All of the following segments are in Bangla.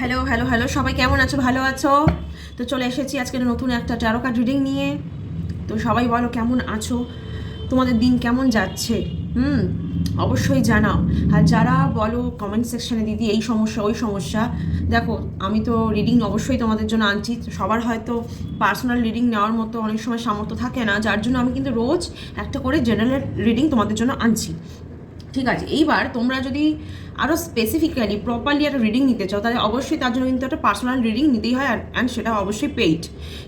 হ্যালো হ্যালো হ্যালো, সবাই কেমন আছো? ভালো আছো? তো চলে এসেছি আজকে নতুন একটা ট্যারো কার্ড রিডিং নিয়ে। তো সবাই বলো কেমন আছো, তোমাদের দিন কেমন যাচ্ছে? অবশ্যই জানাও। আর যারা বলো কমেন্ট সেকশনে দিদি এই সমস্যা ওই সমস্যা, দেখো আমি তো রিডিং অবশ্যই তোমাদের জন্য আনছি। সবার হয়তো পার্সোনাল রিডিং নেওয়ার মতো অনেক সময় সামর্থ্য থাকে না, যার জন্য আমি কিন্তু রোজ একটা করে জেনারেল রিডিং তোমাদের জন্য আনছি। ঠিক আছে, এইবার তোমরা যদি আরও স্পেসিফিক্যালি প্রপারলি একটা রিডিং নিতে চাও তাহলে অবশ্যই তার জন্য কিন্তু একটা পার্সোনাল রিডিং নিতেই হয়, অ্যান্ড সেটা অবশ্যই পেইড।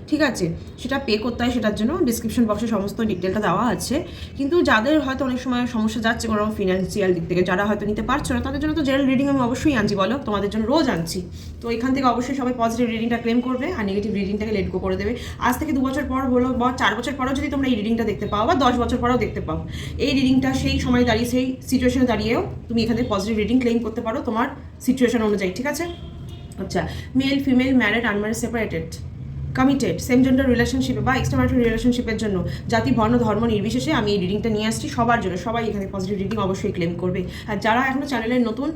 ঠিক আছে, সেটা পে করতে হয়, সেটার জন্য ডিসক্রিপশন বক্সে সমস্ত ডিটেলটা দেওয়া আছে। কিন্তু যাদের হয়তো অনেক সময় সমস্যা যাচ্ছে কোনো ফিনান্সিয়াল দিক থেকে, যারা হয়তো নিতে পারছো না, তাদের জন্য তো জেনারেল রিডিং আমি অবশ্যই আনছি, বলো তোমাদের জন্য রোজ আনছি। তো এখান থেকে অবশ্যই সবাই পজিটিভ রিডিংটা ক্লেম করবে আর নেগেটিভ রিডিংটাকে লেট গো করে দেবে। আজ থেকে 2 বছর পর হলো বা 4 বছর পরেও যদি তোমরা এই রিডিংটা দেখতে পাও বা 10 বছর পরেও দেখতে পাও, এই রিডিংটা সেই সময় দাঁড়িয়ে সেই সিচুয়েশনে দাঁড়িয়েও তুমি এখান থেকে পজিটিভ রিডিং ক্লেম করতে পারো তোমার সিচুয়েশন অনুযায়ী। ঠিক আছে, আচ্ছা, male female married unmarried separated committed same gender রিলেশনশিপে বা এক্সট্রাম্যারিটাল রিলেশনশিপের জন্য জাতি বর্ণ ধর্ম নির্বিশেষে আমি এই রিডিংটা নিয়ে আসছি সবার জন্য। সবাই এখানে পজিটিভ রিডিং অবশ্যই ক্লেম করবে। আর যারা এখনও চ্যানেলের নতুন,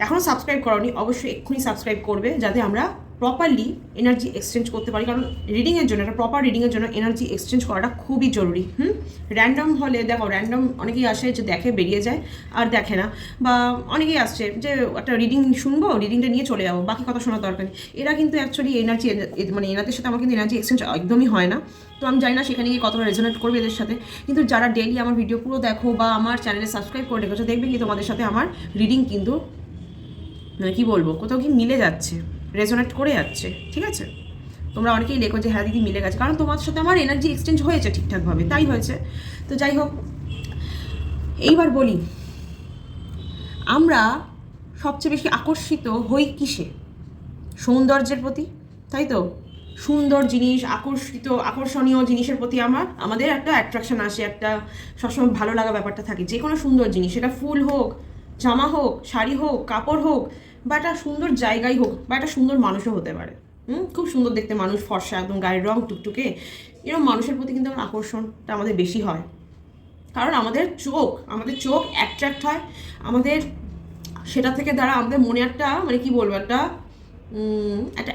এখনও সাবস্ক্রাইব করোনি, অবশ্যই এক্ষুনি সাবস্ক্রাইব করবে যাতে আমরা প্রপারলি এনার্জি এক্সচেঞ্জ করতে পারি। কারণ রিডিংয়ের জন্য, একটা প্রপার রিডিংয়ের জন্য এনার্জি এক্সচেঞ্জ করাটা খুবই জরুরি। র্যান্ডম হলে দেখো, র্যান্ডম অনেকেই আসে যে দেখে বেরিয়ে যায় আর দেখে না, বা অনেকেই আসছে যে একটা রিডিং শুনবো, রিডিংটা নিয়ে চলে যাবো, বাকি কথা শোনার দরকার নেই। এরা কিন্তু অ্যাকচুয়ালি এনার্জি, মানে এনাদের সাথে আমার কিন্তু এনার্জি এক্সচেঞ্জ একদমই হয় না। তো আমি জানি না সেখানে গিয়ে কতটা রেজোনেট করবে এদের সাথে। কিন্তু যারা ডেইলি আমার ভিডিও পুরো দেখো বা আমার চ্যানেলে সাবস্ক্রাইব করে রেখেছো, দেখবে কি তোমাদের সাথে আমার রিডিং কিন্তু কি বলবো, কোথাও কি মিলে যাচ্ছে, রেজোনেট করে যাচ্ছে। ঠিক আছে, তোমরা অনেকেই লেখো যে হ্যাঁ দিদি মিলে গেছে, কারণ তোমার সাথে আমার এনার্জি এক্সচেঞ্জ হয়েছে ঠিকঠাকভাবে, তাই হয়েছে। তো যাই হোক, এইবার বলি, আমরা সবচেয়ে বেশি আকর্ষিত হই কিসে? সৌন্দর্যের প্রতি, তাই তো? সুন্দর জিনিস, আকর্ষণীয় জিনিসের প্রতি আমাদের একটা অ্যাট্রাকশন আসে, একটা সবসময় ভালো লাগা ব্যাপারটা থাকে। যে কোনো সুন্দর জিনিস, সেটা ফুল হোক, জামা হোক, শাড়ি হোক, কাপড় হোক, বা একটা সুন্দর জায়গায় হোক, বা একটা সুন্দর মানুষও হতে পারে। খুব সুন্দর দেখতে মানুষ, ফর্সা একদম, গায়ের রং টুকটুকে, এরকম মানুষের প্রতি কিন্তু আমার আকর্ষণটা আমাদের বেশি হয়। কারণ আমাদের চোখ অ্যাট্রাক্ট হয়, আমাদের সেটা থেকে দ্বারা আমাদের মনে একটা, মানে কি বলবো, একটা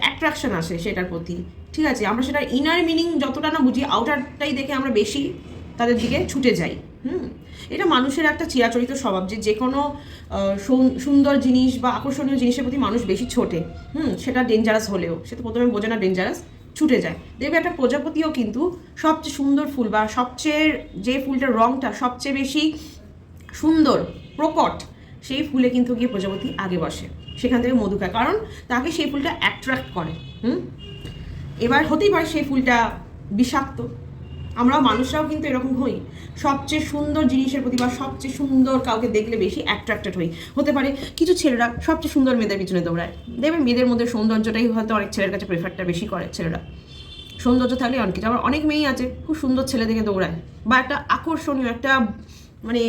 অ্যাট্রাকশন আসে সেটার প্রতি। ঠিক আছে, আমরা সেটার ইনার মিনিং যতটা না বুঝি, আউটারটাই দেখে আমরা বেশি তাদের দিকে ছুটে যাই। এটা মানুষের একটা চিরাচরিত স্বভাব যে যে কোনো সুন্দর জিনিস বা আকর্ষণীয় জিনিসের প্রতি মানুষ বেশি ছোটে। সেটা ডেঞ্জারাস হলেও, সে তো প্রথমে বোঝে না ডেঞ্জারাস, ছুটে যায়। দেখবে একটা প্রজাপতিও কিন্তু সবচেয়ে সুন্দর ফুল বা সবচেয়ে যে ফুলটার রঙটা সবচেয়ে বেশি সুন্দর, প্রকট, সেই ফুলে কিন্তু গিয়ে প্রজাপতি আগে বসে, সেখান থেকে মধু খায়, কারণ তাকে সেই ফুলটা অ্যাট্রাক্ট করে। এবার হতেই পারে সেই ফুলটা বিষাক্ত, আমরাও মানুষরাও কিন্তু এরকম হই, সবচেয়ে সুন্দর জিনিসের প্রতি বা সবচেয়ে সুন্দর কাউকে দেখলে বেশি অ্যাট্রাক্টেড হই। হতে পারে কিছু ছেলেরা সবচেয়ে সুন্দর মেয়েদের পিছনে দৌড়ায়, দেখবেন মেয়েদের মধ্যে সৌন্দর্যটাই হয়তো অনেক ছেলের কাছে প্রেফারটা বেশি করে, ছেলেরা সৌন্দর্য থাকলে অনেক কিছু। আবার অনেক মেয়েই আছে খুব সুন্দর ছেলে দেখে দৌড়ায়, বা একটা আকর্ষণীয় একটা, মানে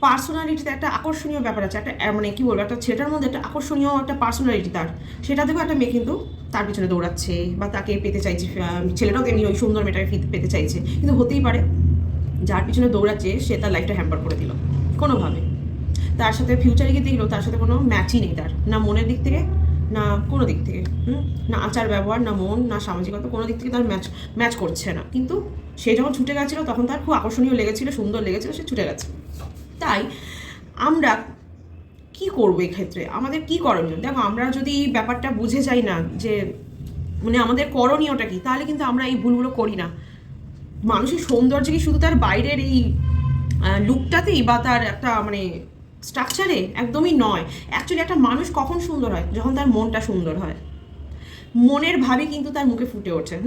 পার্সোনালিটিতে একটা আকর্ষণীয় ব্যাপার আছে, একটা মানে কি বলবো, একটা ছেলেটার মধ্যে একটা আকর্ষণীয় একটা পার্সোনালিটি তার, সেটা দেখো একটা মেয়ে কিন্তু তার পিছনে দৌড়াচ্ছে বা তাকে পেতে চাইছে, ছেলেটাও তেমনি ওই সুন্দর মেয়েটাকে পেতে চাইছে। কিন্তু হতেই পারে যার পিছনে দৌড়াচ্ছে সে তার লাইফটা হ্যাম্পার করে দিল কোনোভাবে, তার সাথে ফিউচারে গিয়ে দেখলো তার সাথে কোনো ম্যাচই নেই, তার না মনের দিক থেকে, না কোনো দিক থেকে, না আচার ব্যবহার, না মন, না সামাজিকতা, কোনো দিক থেকে তার ম্যাচ করছে না। কিন্তু সে যখন ছুটে গেছিলো তখন তার খুব আকর্ষণীয় লেগেছিলো, সুন্দর লেগেছিলো, সে ছুটে গেছে। তাই আমরা কি করবো এক্ষেত্রে, আমাদের কি করণীয়? দেখো, আমরা যদি ব্যাপারটা বুঝে যাই না যে মানে আমাদের করণীয়টা কি, তাহলে কিন্তু আমরা এই ভুলগুলো করি না। মানুষের সৌন্দর্য কি শুধু তার বাইরের এই লুকটাতেই বা তার একটা মানে স্ট্রাকচারে? একদমই নয়। অ্যাকচুয়ালি একটা মানুষ কখন সুন্দর হয়? যখন তার মনটা সুন্দর হয়, মনের ভাবে কিন্তু তার মুখে ফুটে ওঠে।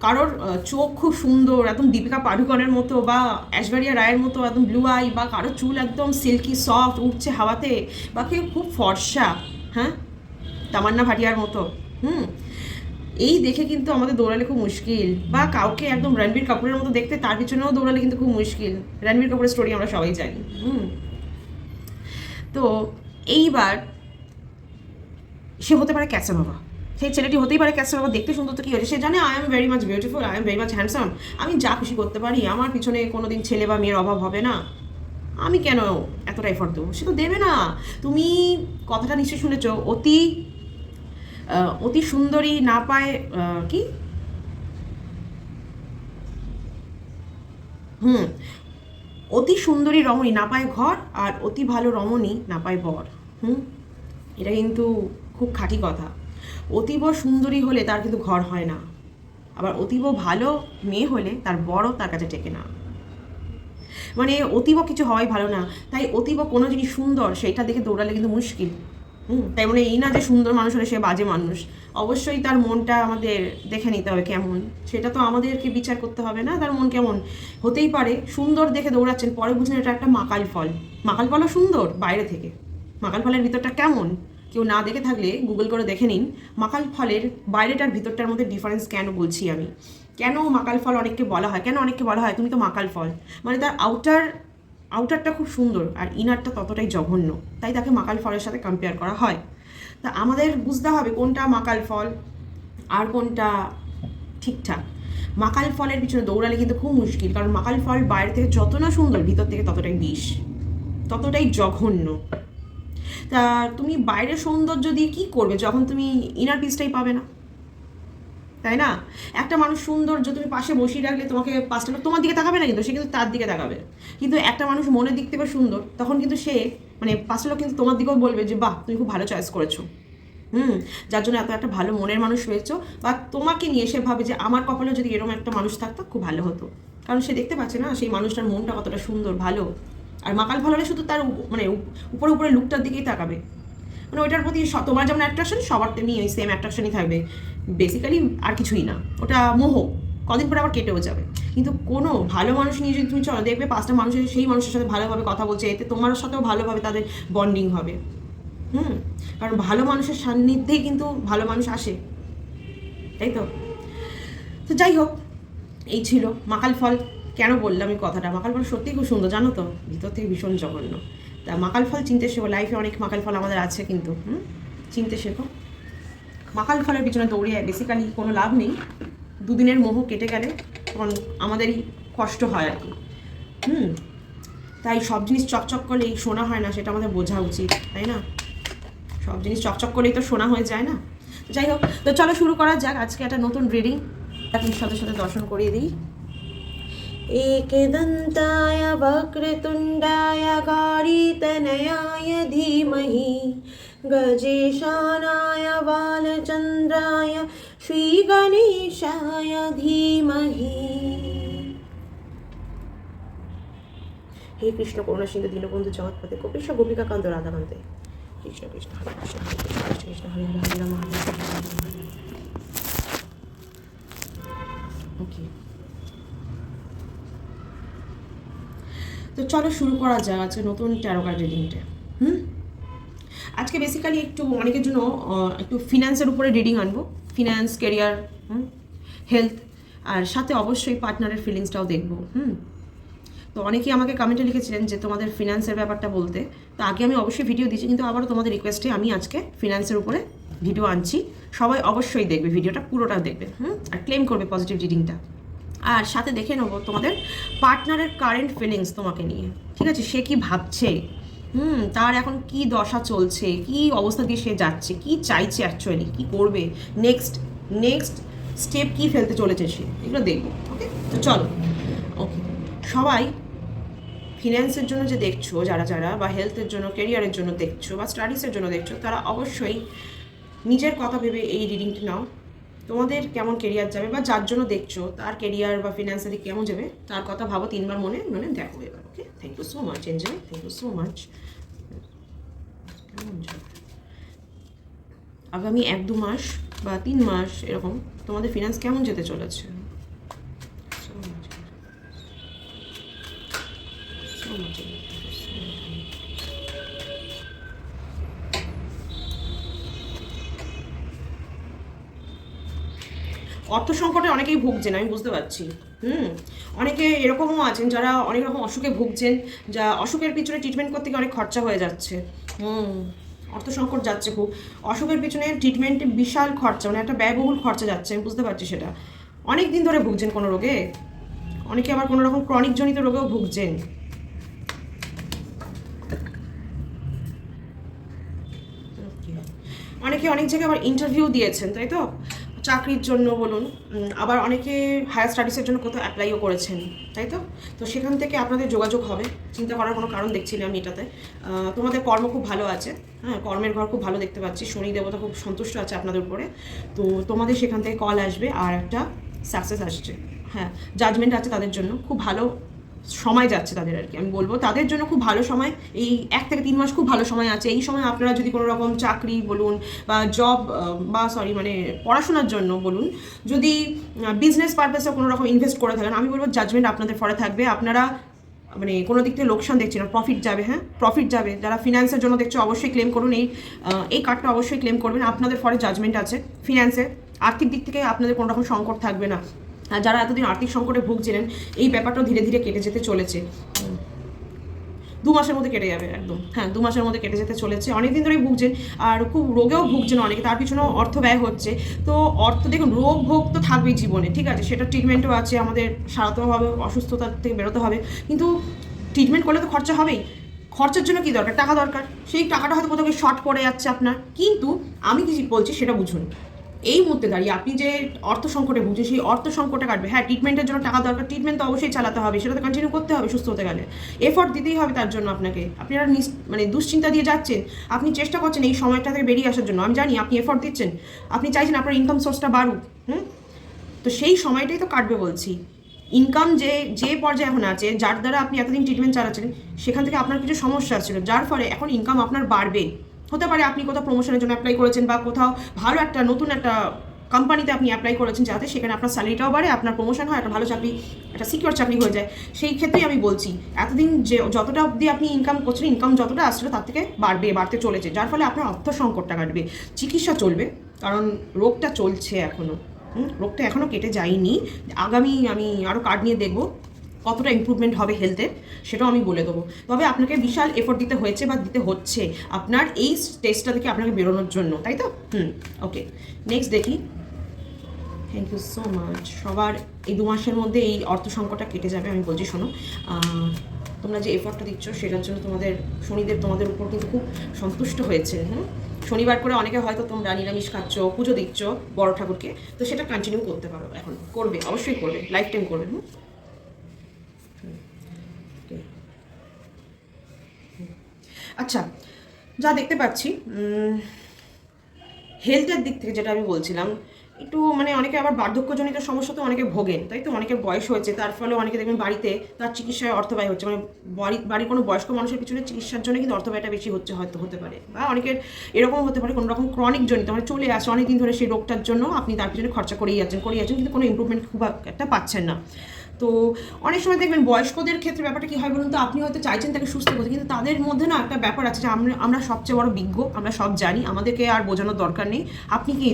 কারোর চোখ খুব সুন্দর, একদম দীপিকা পাডুকোনের মতো বা ঐশ্বরিয়া রায়ের মতো একদম ব্লু আই, বা কারোর চুল একদম সিল্কি সফট উঠছে হাওয়াতে, বা কেউ খুব ফর্সা, তামান্না ভাটিয়ার মতো। এই দেখে কিন্তু আমাদের দৌড়ালে খুব মুশকিল, বা কাউকে একদম রণবীর কাপুরের মতো দেখতে, তার পিছনেও দৌড়ালে কিন্তু খুব মুশকিল। রণবীর কাপুরের স্টোরি আমরা সবাই জানি। তো এইবার সে হতে পারে ক্যাসা বাবা, সেই ছেলেটি হতেই পারে ক্যাসা বাবা, দেখতে সুন্দর তো কী হয়েছে, সে জানে I am very much beautiful, I am very much handsome, আমি যা খুশি করতে পারি, আমার পিছনে কোনোদিন ছেলে বা মেয়ের অভাব হবে না, আমি কেন এতটা এফোর্ট দেবো? সে তো দেবে না। তুমি কথাটা নিশ্চয়ই শুনেছ, অতি অতি সুন্দরী না পায় কি অতি সুন্দরী রমণী না পায় ঘর, আর অতি ভালো রমণী না পায় বর। এটা কিন্তু খুব খাঁটি কথা। অতীব সুন্দরী হলে তার কিন্তু ঘর হয় না, আবার অতীব ভালো মেয়ে হলে তার বড়ও তার কাছে টেকে না। মানে অতীব কিছু হওয়াই ভালো না, তাই অতীব কোনো জিনিস সুন্দর সেইটা দেখে দৌড়ালে কিন্তু মুশকিল। তাই মানে এই না যে সুন্দর মানুষ হলে সে বাজে মানুষ, অবশ্যই তার মনটা আমাদের দেখে নিতে হবে কেমন, সেটা তো আমাদেরকে বিচার করতে হবে না তার মন কেমন। হতেই পারে সুন্দর দেখে দৌড়াচ্ছেন, পরে বুঝলেন এটা একটা মাকাল ফল। মাকাল ফলও সুন্দর বাইরে থেকে, মাকাল ফলের ভিতরটা কেমন কেউ না দেখে থাকলে গুগল করে দেখে নিন। মাকাল ফলের বাইরেটার ভিতরটার মধ্যে ডিফারেন্স কেন বলছি আমি, কেন মাকাল ফল অনেককে বলা হয়, কেন অনেককে বলা হয় তুমি তো মাকাল ফল, মানে তার আউটারটা খুব সুন্দর আর ইনারটা ততটাই জঘন্য, তাই তাকে মাকাল ফলের সাথে কম্পেয়ার করা হয়। তা আমাদের বুঝতে হবে কোনটা মাকাল ফল আর কোনটা ঠিকঠাক। মাকাল ফলের পিছনে দৌড়ালে কিন্তু খুব মুশকিল, কারণ মাকাল ফল বাইরে থেকে যত না সুন্দর ভিতর থেকে ততটাই বিষ, ততটাই জঘন্য। তা তুমি বাইরের সৌন্দর্য দিয়ে কী করবে যখন তুমি ইনার পিসটাই পাবে না, তাই না? একটা মানুষ সৌন্দর্য তুমি পাশে বসিয়ে রাখলে তোমাকে 5টা লোক তোমার দিকে তাকাবে না, কিন্তু সে কিন্তু তার দিকে তাকাবে। কিন্তু একটা মানুষ মনের দিক থেকে সুন্দর, তখন কিন্তু সে মানে 5টা লোক কিন্তু তোমার দিকেও বলবে যে বাহ তুমি খুব ভালো চয়েস করেছো, যার জন্য এত একটা ভালো মনের মানুষ হয়েছো। বা তোমাকে নিয়ে সে ভাবে যে আমার কপালে যদি এরকম একটা মানুষ থাকতো খুব ভালো হতো, কারণ সে দেখতে পাচ্ছে না সেই মানুষটার মনটা কতটা সুন্দর ভালো। আর মাকাল ফল হলে শুধু তার মানে উপরে উপরে লুকটার দিকেই তাকাবে, মানে ওইটার প্রতি তোমার যেমন অ্যাট্রাকশন সবার তেমনি ওই সেম অ্যাট্রাকশনই থাকবে, বেসিক্যালি আর কিছুই না, ওটা মোহ, কদিন পরে আবার কেটেও যাবে। কিন্তু কোনো ভালো মানুষ নিয়ে যদি তুমি চলো, দেখবে 5টা মানুষের সেই মানুষের সাথে ভালোভাবে কথা বলছে, এতে তোমার সাথেও ভালোভাবে তাদের বন্ডিং হবে। কারণ ভালো মানুষের সান্নিধ্যেই কিন্তু ভালো মানুষ আসে, তাই তো। তো যাই হোক, এই ছিল মাকাল ফল। কেন বললাম এই কথাটা, মাকাল ফল সত্যিই খুব সুন্দর জানো তো, ভিতর থেকে ভীষণ জঘন্য। তা মাকাল ফল চিনতে শেখো, লাইফে অনেক মাকাল ফল আমাদের আছে কিন্তু, চিনতে শেখো। মাকাল ফলের পিছনে দৌড়িয়ে বেসিক্যালি কোনো লাভ নেই, দুদিনের মোহ কেটে গেলে তখন আমাদেরই কষ্ট হয় আর কি। তাই সব জিনিস চকচক করলেই সোনা হয় না, সেটা আমাদের বোঝা উচিত, তাই না? সব জিনিস চকচক করলেই তো সোনা হয়ে যায় না। যাই হোক, তো চলো শুরু করা যাক আজকে একটা নতুন রিডিং। আপনি সাথে সাথে দর্শন করিয়ে দিই। एकदन्ताय वक्रतुण्डाय गौरीतनयाय धीमहि गजेशानाय बालचन्द्राय श्रीगणेशाय धीमहि। हे कृष्ण करुणा सिंधु दीनबन्धु जगत्पते गोपीश गोपिकाकान्त राधाकान्ते कृष्ण कृष्ण हरे कृष्ण हरे कृष्ण कृष्ण हरे हरे हरे राम हरे हरे। ओके, তো চলো শুরু করা যাক আজকে নতুন ট্যারো কার্ড রিডিংটা। আজকে বেসিক্যালি একটু অনেকের জন্য একটু ফিনান্সের উপরে রিডিং আনবো, ফিনান্স, কেরিয়ার, হেলথ, আর সাথে অবশ্যই পার্টনারের ফিলিংসটাও দেখবো। তো অনেকেই আমাকে কমেন্টে লিখেছিলেন যে তোমাদের ফিনান্সের ব্যাপারটা বলতে, তো আগে আমি অবশ্যই ভিডিও দিচ্ছি, কিন্তু আবারও তোমাদের রিকোয়েস্টে আমি আজকে ফিনান্সের উপরে ভিডিও আনছি। সবাই অবশ্যই দেখবে ভিডিওটা, পুরোটা দেখবে, আর ক্লেম করবে পজিটিভ রিডিংটা। আর সাথে দেখে নেবো তোমাদের পার্টনারের কারেন্ট ফিলিংস তোমাকে নিয়ে, ঠিক আছে? সে কি ভাবছে, তার এখন কি দশা চলছে, কি অবস্থা দিয়ে সে যাচ্ছে, কি চাইছে অ্যাকচুয়ালি, কি করবে, নেক্সট স্টেপ কি ফেলতে চলেছে সে, এগুলো দেখবো। ওকে, তো চলো। ওকে, সবাই ফিন্যান্সের জন্য যে দেখছো যারা বা হেলথের জন্য, কেরিয়ারের জন্য দেখছো, বা স্টাডিজের জন্য দেখছো, তারা অবশ্যই নিজের কথা ভেবে এই রিডিংটি নাও। তোমাদের কেমন কেরিয়ার যাবে, বা যার জন্য দেখছো তার কেরিয়ার বা ফিনান্সের দিক কেমন যাবে, তার কথা ভাবো 3বার মনে মনে দেখো এবার। Okay, thank you so much enjoy, thank you so much. আগামী 1-2 মাস বা 3 মাস এরকম তোমাদের ফিনান্স কেমন যেতে চলেছে? অর্থ সংকটে অনেকেই ভুগছেন, আমি বুঝতে পারছি। অনেকে এরকমও আছেন যারা অনেক রকম অসুখে ভুগছেন, যা অসুখের পিছনে ট্রিটমেন্ট করতে গিয়ে অনেক খরচা হয়ে যাচ্ছে। অর্থ সংকট যাচ্ছে খুব, অসুখের পিছনে ট্রিটমেন্টে বিশাল খরচা, মানে একটা ব্যয়বহুল খরচা যাচ্ছে, আমি বুঝতে পারছি সেটা। অনেক দিন ধরে ভুগছেন কোনো রোগে, অনেকে আবার কোনো রকম ক্রনিক জনিত রোগেও ভুগছেন। অনেকে অনেকে অনেক জায়গায় আবার ইন্টারভিউ দিয়েছেন, তাই তো, চাকরির জন্য বলুন, আবার অনেকে হায়ার স্টাডিজের জন্য কোথাও অ্যাপ্লাইও করেছেন, তাই তো। তো সেখান থেকে আপনাদের যোগাযোগ হবে, চিন্তা করার কোনো কারণ দেখছি না আমি এটাতে। তোমাদের কর্ম খুব ভালো আছে, হ্যাঁ, কর্মের ঘর খুব ভালো দেখতে পাচ্ছি, শনি দেবতা খুব সন্তুষ্ট আছে আপনাদের উপরে। তো তোমাদের সেখান থেকে কল আসবে আর একটা সাকসেস আসছে, হ্যাঁ, জাজমেন্ট আছে তাদের জন্য, খুব ভালো সময় যাচ্ছে তাদের, আর কি আমি বলবো তাদের জন্য খুব ভালো সময়। এই 1 থেকে 3 মাস খুব ভালো সময় আছে। এই সময় আপনারা যদি কোনো রকম চাকরি বলুন বা জব বা মানে পড়াশোনার জন্য বলুন, যদি বিজনেস পারপাসে কোনো রকম ইনভেস্ট করে থাকেন, আমি বলবো জাজমেন্ট আপনাদের ফলে থাকবে। আপনারা মানে কোনো দিক থেকে লোকসান দেখছি না, প্রফিট যাবে, হ্যাঁ, প্রফিট যাবে। যারা ফিনান্সের জন্য দেখছো অবশ্যই ক্লেম করুন, এই কার্ডটা অবশ্যই ক্লেম করবেন। আপনাদের ফলে জাজমেন্ট আছে ফিনান্সে, আর্থিক দিক থেকে আপনাদের কোনো রকম সংকট থাকবে না। আর যারা এতদিন আর্থিক সংকটে ভুগছিলেন, এই ব্যাপারটাও ধীরে ধীরে কেটে যেতে চলেছে। 2 মাসের মধ্যে কেটে যাবে একদম, হ্যাঁ, 2 মাসের মধ্যে কেটে যেতে চলেছে। অনেকদিন ধরেই ভুগছেন আর খুব রোগেও ভুগছেন অনেকে, তার পিছনেও অর্থ ব্যয় হচ্ছে। তো অর্থ দেখুন, রোগ ভোগ তো থাকবেই জীবনে, ঠিক আছে, সেটা ট্রিটমেন্টও আছে, আমাদের সারাতেও হবে, অসুস্থতা থেকে বেরোতে হবে। কিন্তু ট্রিটমেন্ট করলে তো খরচা হবেই। খরচার জন্য কী দরকার? টাকা দরকার। সেই টাকাটা হয়তো কোথাও শর্ট পড়ে যাচ্ছে আপনার, কিন্তু আমি কি বলছি সেটা বুঝুন। এই মুহূর্তে দাঁড়িয়ে আপনি যে অর্থ সংকটে ভুগছেন, সেই অর্থ সংকটে কাটবে। হ্যাঁ, ট্রিটমেন্টের জন্য টাকা দরকার, ট্রিটমেন্ট তো অবশ্যই চালাতে হবে, সেটা তো কন্টিনিউ করতে হবে সুস্থ হতে গেলে, এফোর্ট দিতেই হবে তার জন্য আপনাকে। আপনারা মানে দুশ্চিন্তা দিয়ে যাচ্ছেন, আপনি চেষ্টা করছেন এই সময়টা থেকে বেরিয়ে আসার জন্য, আমি জানি আপনি এফোর্ট দিচ্ছেন, আপনি চাইছেন আপনার ইনকাম সোর্সটা বাড়ুক, তো সেই সময়টাই তো কাটবে বলছি। ইনকাম যে পর্যায়ে এখন আছে, যার দ্বারা আপনি এতদিন ট্রিটমেন্ট চালাচ্ছেন, সেখান থেকে আপনার কিছু সমস্যা ছিল, যার ফলে এখন ইনকাম আপনার বাড়বে। হতে পারে আপনি কোথাও প্রমোশনের জন্য অ্যাপ্লাই করেছেন, বা কোথাও ভালো একটা নতুন একটা কোম্পানিতে আপনি অ্যাপ্লাই করেছেন, যাতে সেখানে আপনার স্যালারিটাও বাড়ে, আপনার প্রমোশন হয়, একটা ভালো চাকরি, একটা সিকিউর চাকরি হয়ে যায়। সেই ক্ষেত্রেই আমি বলছি, এতদিন যে যতটা অবধি আপনি ইনকাম করছেন, ইনকাম যতটা আসছিল তার থেকে বাড়তে চলেছে, যার ফলে আপনার অর্থ সংকটটা কাটবে। চিকিৎসা চলবে, কারণ রোগটা চলছে এখনও, রোগটা এখনও কেটে যায়নি। আগামী আমি আরও কার্ড নিয়ে দেখবো কতটা ইমপ্রুভমেন্ট হবে হেলথের, সেটাও আমি বলে দেবো। তবে আপনাকে বিশাল এফোর্ট দিতে হয়েছে বা দিতে হচ্ছে আপনার এই স্টেজটা থেকে আপনাকে বেরোনোর জন্য, তাই তো। ওকে, নেক্সট দেখি। Thank you so much. সবার এই 2 মাসের মধ্যে এই অর্থ সংকটটা কেটে যাবে, আমি বলছি। শোনো, তোমরা যে এফোর্টটা দিচ্ছ সেটার জন্য তোমাদের শনিদেব তোমাদের উপর কিন্তু খুব সন্তুষ্ট হয়েছে। শনিবার করে অনেকে হয়তো তোমরা নিরামিষ খাচ্ছ, পুজো দিচ্ছ বড় ঠাকুরকে, তো সেটা কন্টিনিউ করতে পারো, এখন করবে, অবশ্যই করবে, লাইফ টাইম করবে। আচ্ছা, যা দেখতে পাচ্ছি হেলথের দিক থেকে যেটা আমি বলছিলাম, একটু মানে অনেকে আবার বার্ধক্যজনিত সমস্যা তো অনেকে ভোগেন, তাই তো, অনেকের বয়স হয়েছে, তার ফলে অনেকে দেখবেন বাড়িতে তার চিকিৎসায় অর্থ ব্যয় হচ্ছে, মানে বাড়ির কোনো বয়স্ক মানুষের পিছনে চিকিৎসার জন্য কিন্তু অর্থ ব্যয়টা বেশি হয়তো হতে পারে। বা অনেকের এরকম হতে পারে কোনো রকম ক্রনিক জনিত, মানে চলে আসে অনেকদিন ধরে সেই রোগটার জন্য, আপনি তার পিছনে খরচা করেই যাচ্ছেন, কিন্তু কোনো ইমপ্রুভমেন্ট খুব একটা পাচ্ছেন না। তো অনেক সময় দেখবেন বয়স্কদের ক্ষেত্রে ব্যাপারটা কী হয় বলুন তো, আপনি হয়তো চাইছেন তাকে সুস্থ করতে, কিন্তু তাদের মধ্যে না একটা ব্যাপার আছে যে আমরা সবচেয়ে বড় বিজ্ঞ, আমরা সব জানি, আমাদেরকে আর বোঝানোর দরকার নেই।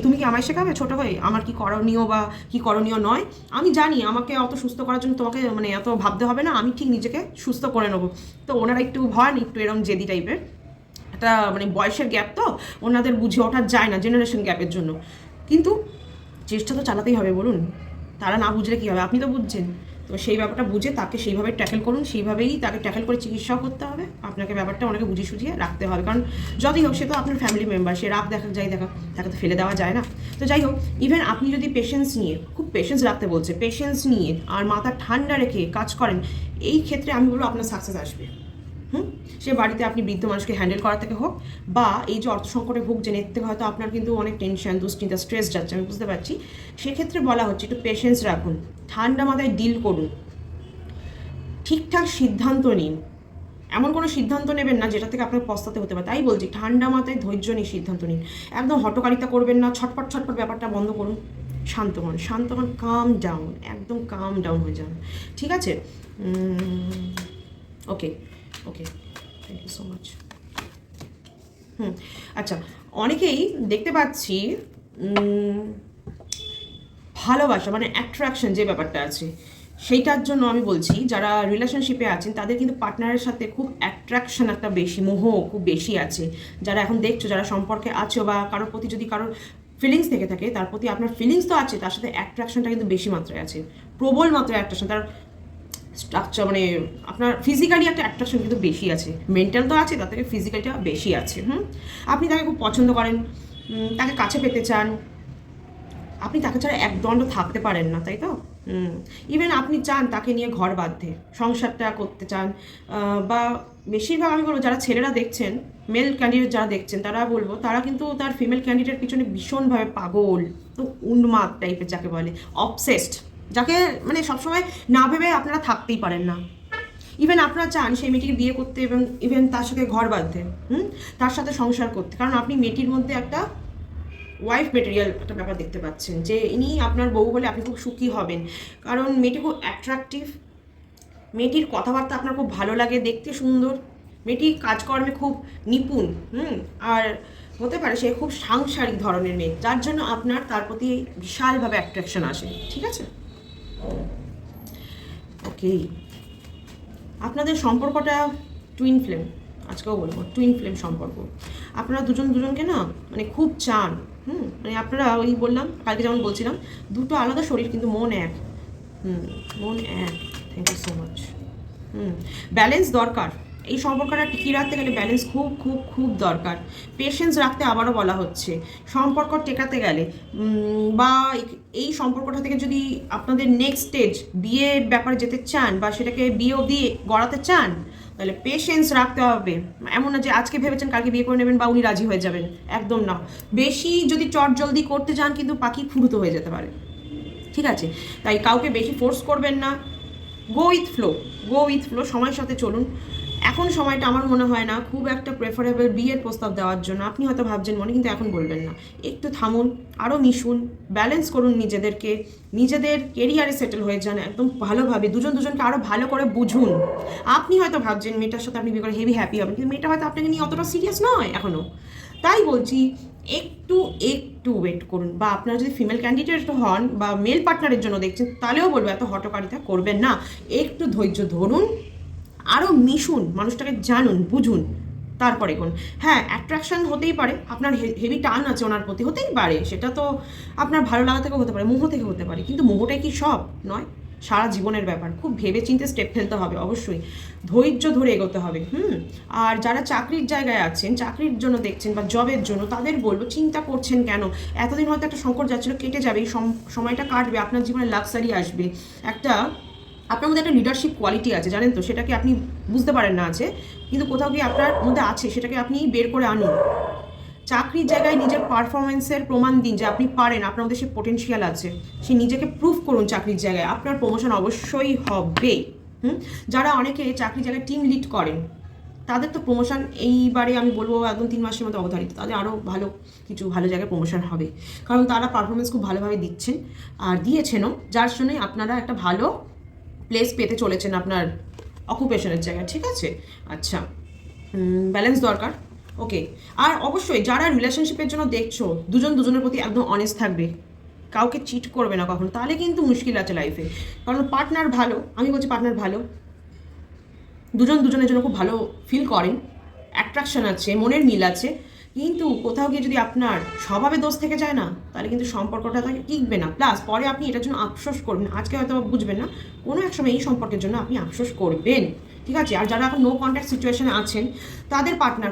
তুমি কি আমায় শেখাবে ছোটো হয়ে আমার কি করণীয় বা কি করণীয় নয়? আমি জানি, আমাকে অত সুস্থ করার জন্য তোমাকে মানে এত ভাবতে হবে না, আমি ঠিক নিজেকে সুস্থ করে নেবো। তো ওনারা একটু ভয়, একটু এরকম জেদি টাইপের, একটা মানে বয়সের গ্যাপ, তো ওনাদের বুঝে ওঠা যায় না জেনারেশন গ্যাপের জন্য। কিন্তু চেষ্টা তো চালাতেই হবে বলুন, তারা না বুঝলে কী হবে, আপনি তো বুঝছেন। তো সেই ব্যাপারটা বুঝে তাকে সেইভাবে ট্যাকেল করুন, সেইভাবেই তাকে ট্যাকেল করে চিকিৎসাও করতে হবে আপনাকে, ব্যাপারটা অনেকে বুঝিয়ে সুঝিয়ে রাখতে হবে, কারণ যতই হোক সে তো আপনার ফ্যামিলি মেম্বার, সে রাগ দেখা তাকে তো ফেলে দেওয়া যায় না। তো যাই হোক, ইভেন আপনি যদি পেশেন্স নিয়ে, খুব পেশেন্স রাখতে বলছে, পেশেন্স নিয়ে আর মাথা ঠান্ডা রেখে কাজ করেন, এই ক্ষেত্রে আমি বলবো আপনার সাকসেস আসবে। সে বাড়িতে আপনি বৃদ্ধ মানুষকে হ্যান্ডেল করা থেকে হোক, বা এই যে অর্থ সংকটে ভুগছেন এর থেকে হয়তো আপনার কিন্তু অনেক টেনশন, দুশ্চিন্তা, স্ট্রেস যাচ্ছে, আমি বুঝতে পারছি। সেক্ষেত্রে বলা হচ্ছে একটু পেশেন্স রাখুন, ঠান্ডা মাথায় ডিল করুন, ঠিকঠাক সিদ্ধান্ত নিন। এমন কোনো সিদ্ধান্ত নেবেন না যেটা থেকে আপনার পস্তাতে হতে পারে, তাই বলছি ঠান্ডা মাথায় ধৈর্য নিয়ে সিদ্ধান্ত নিন। একদম হটকারিতা করবেন না, ছটপট ব্যাপারটা বন্ধ করুন, শান্ত হন, কাম ডাউন, একদম কাম ডাউন হয়ে যান, ঠিক আছে। ওকে, থ্যাংক ইউ সো মাচ। আচ্ছা, অনেকেই দেখতে পাচ্ছি ভালোবাসা মানে অ্যাট্রাকশন যে ব্যাপারটা আছে, সেইটার জন্য আমি বলছি যারা রিলেশনশিপে আছেন তাদের কিন্তু পার্টনারের সাথে খুব অ্যাট্রাকশন একটা বেশি, মোহ খুব বেশি আছে। যারা এখন দেখছো, যারা সম্পর্কে আছো, বা কারোর প্রতি যদি কারোর ফিলিংস থেকে থাকে, তার প্রতি আপনার ফিলিংস তো আছে, তার সাথে অ্যাট্রাকশনটা কিন্তু বেশি মাত্রায় আছে, প্রবল মাত্রায় অ্যাট্রাকশন। তার স্ট্রাকচার মানে আপনার ফিজিক্যালি একটা অ্যাট্রাকশন কিন্তু বেশি আছে, মেন্টাল তো আছে, তার থেকে ফিজিক্যালিটা বেশি আছে। আপনি তাকে খুব পছন্দ করেন, তাকে কাছে পেতে চান, আপনি তাকে ছাড়া এক দণ্ড থাকতে পারেন না, তাই তো? ইভেন আপনি চান তাকে নিয়ে ঘর বাঁধতে, সংসারটা করতে চান, বা বেশিরভাগ আমি বলবো যারা ছেলেরা দেখছেন, মেল ক্যান্ডিডেট যারা দেখছেন তারা বলবো তারা কিন্তু তার ফিমেল ক্যান্ডিডেট পিছনে ভীষণভাবে পাগল, তো উন্মাদ টাইপের যাকে বলে, অবসেসড, যাকে মানে সবসময় না ভেবে আপনারা থাকতেই পারেন না। ইভেন আপনারা চান সেই মেয়েটিকে বিয়ে করতে এবং ইভেন তার সাথে ঘর বাঁধতে, তার সাথে সংসার করতে, কারণ আপনি মেয়েটির মধ্যে একটা ওয়াইফ মেটেরিয়াল একটা ব্যাপার দেখতে পাচ্ছেন, যে ইনি আপনার বউ হলে আপনি খুব সুখী হবেন, কারণ মেয়েটি খুব অ্যাট্রাকটিভ, মেয়েটির কথাবার্তা আপনার খুব ভালো লাগে, দেখতে সুন্দর, মেয়েটি কাজকর্মে খুব নিপুণ, আর হতে পারে সে খুব সাংসারিক ধরনের মেয়ে, যার জন্য আপনার তার প্রতি বিশালভাবে অ্যাট্রাকশন আসে, ঠিক আছে? ওকে, আপনাদের সম্পর্কটা টুইন ফ্লেম, আজকেও বলবো টুইন ফ্লেম সম্পর্ক। আপনারা দুজন দুজনকে না মানে খুব চান, মানে আপনারা ওই বললাম কালকে যেমন বলছিলাম, দুটো আলাদা শরীর কিন্তু মন এক, মন এক। Thank you so much. Balance দরকার, এই সম্পর্কটা টিকিয়ে রাখতে গেলে ব্যালেন্স খুব খুব খুব দরকার। পেশেন্স রাখতে আবারও বলা হচ্ছে, সম্পর্ক টেকাতে গেলে বা এই সম্পর্কটা থেকে যদি আপনাদের নেক্সট স্টেজ বিয়ের ব্যাপারে যেতে চান বা সেটাকে বিয়ে অবধি গড়াতে চান, তাহলে পেশেন্স রাখতে হবে। এমন না যে আজকে ভেবেছেন কালকে বিয়ে করে নেবেন বা উনি রাজি হয়ে যাবেন, একদম না। বেশি যদি চট জলদি করতে যান কিন্তু পাখি ফুরুতো হয়ে যেতে পারে, ঠিক আছে? তাই কাউকে বেশি ফোর্স করবেন না, go with flow, go with flow, সময়ের সাথে চলুন। এখন সময়টা আমার মনে হয় না খুব একটা প্রেফারেবল বিয়ের প্রস্তাব দেওয়ার জন্য। আপনি হয়তো ভাবছেন মনে, কিন্তু এখন বলবেন না, একটু থামুন, আরও মিশুন, ব্যালেন্স করুন নিজেদেরকে, নিজেদের কেরিয়ারে সেটেল হয়ে যান একদম ভালোভাবে, দুজন দুজনকে আরও ভালো করে বুঝুন। আপনি হয়তো ভাবছেন মেয়েটার সাথে আপনি বিয়ে করে হেভি হ্যাপি হবেন, কিন্তু মেয়েটা হয়তো আপনাকে নিয়ে অতটা সিরিয়াস নয় এখনও। তাই বলছি একটু একটু ওয়েট করুন, বা আপনারা যদি ফিমেল ক্যান্ডিডেট হন বা মেল পার্টনারের জন্য দেখছেন তাহলেও বলবো এত হটকারিতা করবেন না, একটু ধৈর্য ধরুন, আরও মিশুন, মানুষটাকে জানুন, বুঝুন, তারপরে কোন। হ্যাঁ, অ্যাট্রাকশন হতেই পারে, আপনার হেভি টান আছে ওনার প্রতি, হতেই পারে, সেটা তো আপনার ভালো লাগা থেকেও হতে পারে, মোহ থেকে হতে পারে, কিন্তু মোহটাই কি সব নয়, সারা জীবনের ব্যাপার, খুব ভেবে চিন্তে স্টেপ ফেলতে হবে, অবশ্যই ধৈর্য ধরে এগোতে হবে। আর যারা চাকরির জায়গায় আছেন, চাকরির জন্য দেখছেন বা জবের জন্য, তাদের বলবো চিন্তা করছেন কেন, এতদিন হয়তো একটা সংকট যাচ্ছিল, কেটে যাবে, এই সময়টা কাটবে, আপনার জীবনে লাক্সারি আসবে, একটা আপনার মধ্যে একটা লিডারশিপ কোয়ালিটি আছে, জানেন তো, সেটাকে আপনি বুঝতে পারেন না আছে, কিন্তু কোথাও গিয়ে আপনার মধ্যে আছে, সেটাকে আপনি বের করে আনুন। চাকরির জায়গায় নিজের পারফরমেন্সের প্রমাণ দিন যে আপনি পারেন, আপনার মধ্যে সে পোটেনশিয়াল আছে, সে নিজেকে প্রুভ করুন চাকরির জায়গায়, আপনার প্রমোশন অবশ্যই হবে। যারা অনেকে চাকরির জায়গায় টিম লিড করেন, তাদের তো প্রমোশন এইবারে আমি বলবো একদম 3 মাসের মধ্যে অবধারিত, তাদের আরও ভালো কিছু ভালো জায়গায় প্রমোশন হবে, কারণ তারা পারফরমেন্স খুব ভালোভাবে দিচ্ছেন আর দিয়েছেনও, যার জন্যই আপনারা একটা ভালো প্লেস পেতে চলেছেন আপনার অকুপেশনের জায়গায়, ঠিক আছে? আচ্ছা, ব্যালেন্স দরকার, ওকে। আর অবশ্যই যারা রিলেশনশিপের জন্য দেখছো, দুজন দুজনের প্রতি একদম অনেস্ট থাকবে, কাউকে চিট করবে না কখনো, তাহলে কিন্তু মুশকিল আছে লাইফে, কারণ পার্টনার ভালো, আমি বলছি পার্টনার ভালো, দুজন দুজনের জন্য খুব ভালো ফিল করেন, অ্যাট্রাকশন আছে, মনের মিল আছে, কিন্তু কোথাও গিয়ে যদি আপনার স্বভাবে দোষ থেকে যায় না, তাহলে কিন্তু সম্পর্কটা তাকে টিকবে না, প্লাস পরে আপনি এটার জন্য আফসোস করবেন, আজকে হয়তো বুঝবেন না, কোনো এক সময় এই সম্পর্কের জন্য আপনি আফসোস করবেন, ঠিক আছে? আর যারা এখন নো কন্ট্যাক্ট সিচুয়েশনে আছেন, তাদের পার্টনার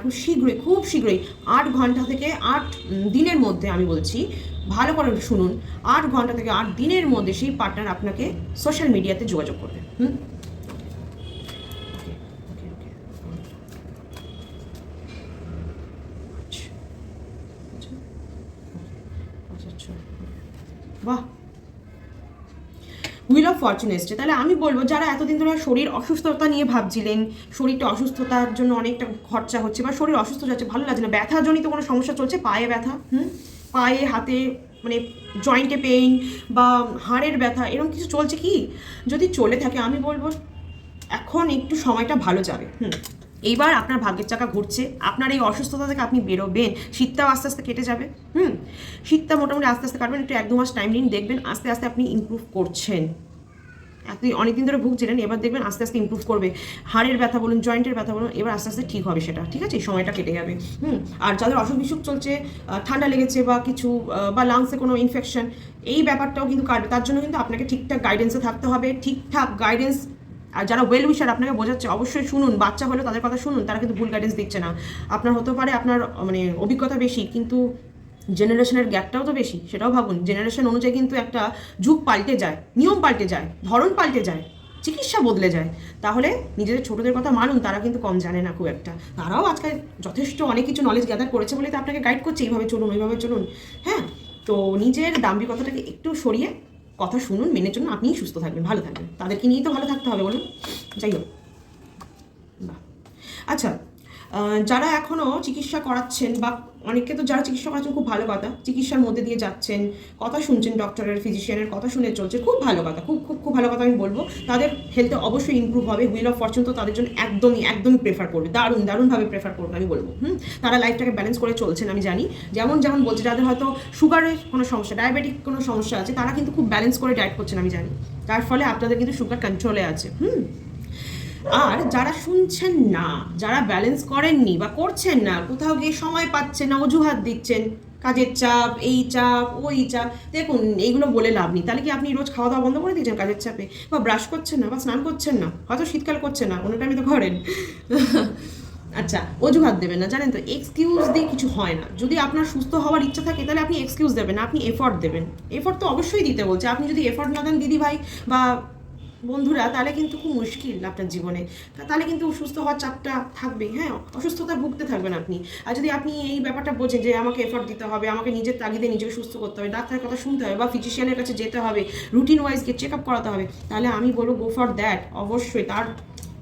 খুব শীঘ্রই 8 ঘন্টা থেকে 8 দিনের মধ্যে, আমি বলছি ভালো করে শুনুন, 8 ঘন্টা থেকে 8 দিনের মধ্যে সেই পার্টনার আপনাকে সোশ্যাল মিডিয়াতে যোগাযোগ করবে। বাহ, হুইল অফ ফরচুন এসছে। তাহলে আমি বলবো যারা এতদিন ধরে শরীর অসুস্থতা নিয়ে ভাবছিলেন, শরীরটা অসুস্থতার জন্য অনেকটা খরচা হচ্ছে বা শরীর অসুস্থ যাচ্ছে, ভালো লাগছে না, ব্যথাজনিত কোনো সমস্যা চলছে, পায়ে ব্যথা, পায়ে হাতে মানে জয়েন্টে পেইন বা হাড়ের ব্যথা, এরকম কিছু চলছে কি? যদি চলে থাকে আমি বলবো এখন একটু সময়টা ভালো যাবে। এইবার আপনার ভাগ্যের চাকা ঘুরছে, আপনার এই অসুস্থতা থেকে আপনি বেরোবেন, শীতটাও আস্তে আস্তে কেটে যাবে। শীতটা মোটামুটি আস্তে আস্তে কাটবেন, একটু 1-2 মাস টাইম নিন, দেখবেন আস্তে আস্তে আপনি ইমপ্রুভ করছেন। আপনি অনেকদিন ধরে ভুগছিলেন, এবার দেখবেন আস্তে আস্তে ইমপ্রুভ করবে, হাড়ের ব্যথা বলুন, জয়েন্টের ব্যথা বলুন, এবার আস্তে আস্তে ঠিক হবে সেটা, ঠিক আছে? এই সময়টা কেটে যাবে। আর যাদের অসুখ বিসুখ চলছে, ঠান্ডা লেগেছে বা কিছু বা লাংসে কোনো ইনফেকশন, এই ব্যাপারটাও কিন্তু কাটবে, তার জন্য কিন্তু আপনাকে ঠিকঠাক গাইডেন্সে থাকতে হবে, ঠিকঠাক গাইডেন্স। আর যারা ওয়েল উইশার আপনাকে বোঝাচ্ছে, অবশ্যই শুনুন, বাচ্চা হলে তাদের কথা শুনুন, তারা কিন্তু ভুল গাইডেন্স দিচ্ছে না। আপনার হতে পারে আপনার মানে অভিজ্ঞতা বেশি, কিন্তু জেনারেশনের গ্যাপটাও তো বেশি, সেটাও ভাবুন। জেনারেশন অনুযায়ী কিন্তু একটা যুগ পাল্টে যায়, নিয়ম পাল্টে যায়, ধরন পাল্টে যায়, চিকিৎসা বদলে যায়। তাহলে নিজেদের ছোটদের কথা মানুন, তারা কিন্তু কম জানে না খুব একটা। তারাও আজকাল যথেষ্ট অনেক কিছু নলেজ গ্যাদার করেছে বলে তো আপনাকে গাইড করছে, এইভাবে চলুন ওইভাবে চলুন। হ্যাঁ, তো নিজের দাম্ভিকতাটাকে একটু সরিয়ে কথা শুনুন, মেনে চলুন, আপনিই সুস্থ থাকবেন, ভালো থাকবেন। তাদেরকে নিয়েই তো ভালো থাকতে হবে বলুন। যাই হোক, বাহ, আচ্ছা, যারা এখনও চিকিৎসা করাচ্ছেন, বা অনেকে তো যারা চিকিৎসা করাচ্ছেন খুব ভালো কথা, চিকিৎসার মধ্যে দিয়ে যাচ্ছেন, কথা শুনছেন, ডক্টরের ফিজিশিয়ানের কথা শুনে চলছে, খুব ভালো কথা, খুব খুব খুব ভালো কথা। আমি বলবো তাদের হেলথে অবশ্যই ইমপ্রুভ হবে। হুইল অফ ফরচুন তো তাদের জন্য একদমই একদমই প্রেফার করবে, দারুণভাবে প্রেফার করবে আমি বলবো। তারা লাইফটাকে ব্যালেন্স করে চলছেন, আমি জানি। যেমন বলছে, যাদের হয়তো সুগারের কোনো সমস্যা, ডায়াবেটিক কোনো সমস্যা আছে, তারা কিন্তু খুব ব্যালেন্স করে ডায়েট করছেন, আমি জানি। তার ফলে আপনাদের কিন্তু সুগার কন্ট্রোলে আছে। আর যারা শুনছেন না, যারা ব্যালেন্স করেননি বা করছেন না, কোথাও গিয়ে সময় পাচ্ছেন না, অজুহাত দিচ্ছেন, কাজের চাপ, এই চাপ, ওই চাপ, দেখুন এইগুলো বলে লাভ নেই। তাহলে কি আপনি রোজ খাওয়া দাওয়া বন্ধ করে দিয়েছেন কাজের চাপে, বা ব্রাশ করছেন না, বা স্নান করছেন না, হয়তো শীতকাল করছেন না, অন্য টাইমে তো করেন। আচ্ছা, অজুহাত দেবেন না, জানেন তো এক্সকিউজ দিয়ে কিছু হয় না। যদি আপনার সুস্থ হওয়ার ইচ্ছা থাকে তাহলে আপনি এক্সকিউজ দেবেন না, আপনি এফর্ট দেবেন। এফর্ট তো অবশ্যই দিতে বলছে। আপনি যদি এফর্ট না দেন দিদি ভাই বা বন্ধুরা, তাহলে কিন্তু খুব মুশকিল আপনার জীবনে। তাহলে কিন্তু সুস্থ হওয়ার চাপটা থাকবে, হ্যাঁ, অসুস্থতা ভুগতে থাকবেন আপনি। আর যদি আপনি এই ব্যাপারটা বোঝেন যে আমাকে এফর্ট দিতে হবে, আমাকে নিজের তাগিদে নিজেকে সুস্থ করতে হবে, ডাক্তারের কথা শুনতে হবে, বা ফিজিশিয়ানের কাছে যেতে হবে, রুটিন ওয়াইজ গিয়ে চেক আপ করাতে হবে, তাহলে আমি বলবো গো ফর দ্যাট। অবশ্যই তার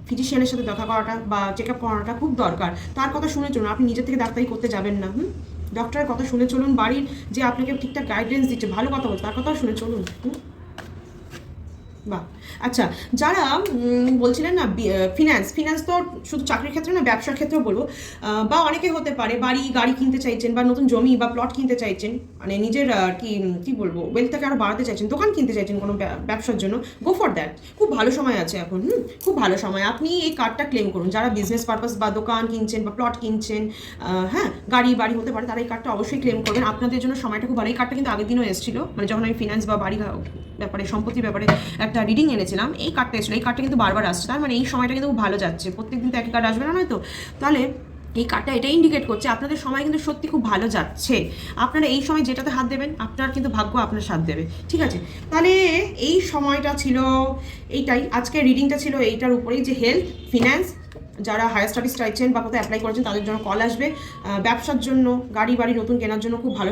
ফিজিশিয়ানের সাথে দেখা করাটা বা চেক আপ করাটা খুব দরকার। তার কথা শুনে চলুন, আপনি নিজের থেকে ডাক্তারি করতে যাবেন না। ডক্টরের কথা শুনে চলুন, বাড়ির যে আপনাকে ঠিকঠাক গাইডেন্স দিচ্ছে, ভালো কথা বলছে, তার কথাও শুনে চলুন। বাহ, আচ্ছা, যারা বলছিলেন না ফিনান্স তো শুধু চাকরির ক্ষেত্রে না, ব্যবসার ক্ষেত্রেও বলবো, বা অনেকে হতে পারে বাড়ি গাড়ি কিনতে চাইছেন, বা নতুন জমি বা প্লট কিনতে চাইছেন, মানে নিজের কি বলবো ওয়েলথটাকে আরও বাড়াতে চাইছেন, দোকান কিনতে চাইছেন কোনো ব্যবসার জন্য, গো ফর দ্যাট। খুব ভালো সময় আছে এখন, খুব ভালো সময়। আপনি এই কার্ডটা ক্লেম করুন। যারা বিজনেস পারপাস বা দোকান কিনছেন বা প্লট কিনছেন, হ্যাঁ, বাড়ি হতে পারে, তারা এই কার্ডটা অবশ্যই ক্লেম করবেন। আপনাদের জন্য সময়টা খুব ভালো। এই কার্ডটা কিন্তু আগের দিনও এসেছিল, মানে যখন আমি ফিনান্স বা বাড়ি ব্যাপারে, সম্পত্তির ব্যাপারে একটা রিডিং এনেছিলাম, এই কার্ডটা এসেছিল। এই কার্ডটা কিন্তু বারবার আসছে, তার মানে এই সময়টা কিন্তু খুব ভালো যাচ্ছে। প্রত্যেকদিন তো একই কার্ড আসবে না, নয়তো। তাহলে এই কার্ডটা এটা ইন্ডিকেট করছে আপনাদের সময় কিন্তু সত্যি খুব ভালো যাচ্ছে। আপনারা এই সময় যেটাতে হাত দেবেন, আপনার কিন্তু ভাগ্য আপনার সাথ দেবে, ঠিক আছে? তাহলে এই সময়টা ছিল এইটাই, আজকে রিডিংটা ছিল এইটার উপরেই, যে হেলথ, ফিন্যান্স, যারা হায়ার স্টাডিজ চাইছেন বা কোথাও অ্যাপ্লাই করেছেন তাদের জন্য কল আসবে। ব্যবসার জন্য, বাড়ি নতুন কেনার জন্য খুব ভালো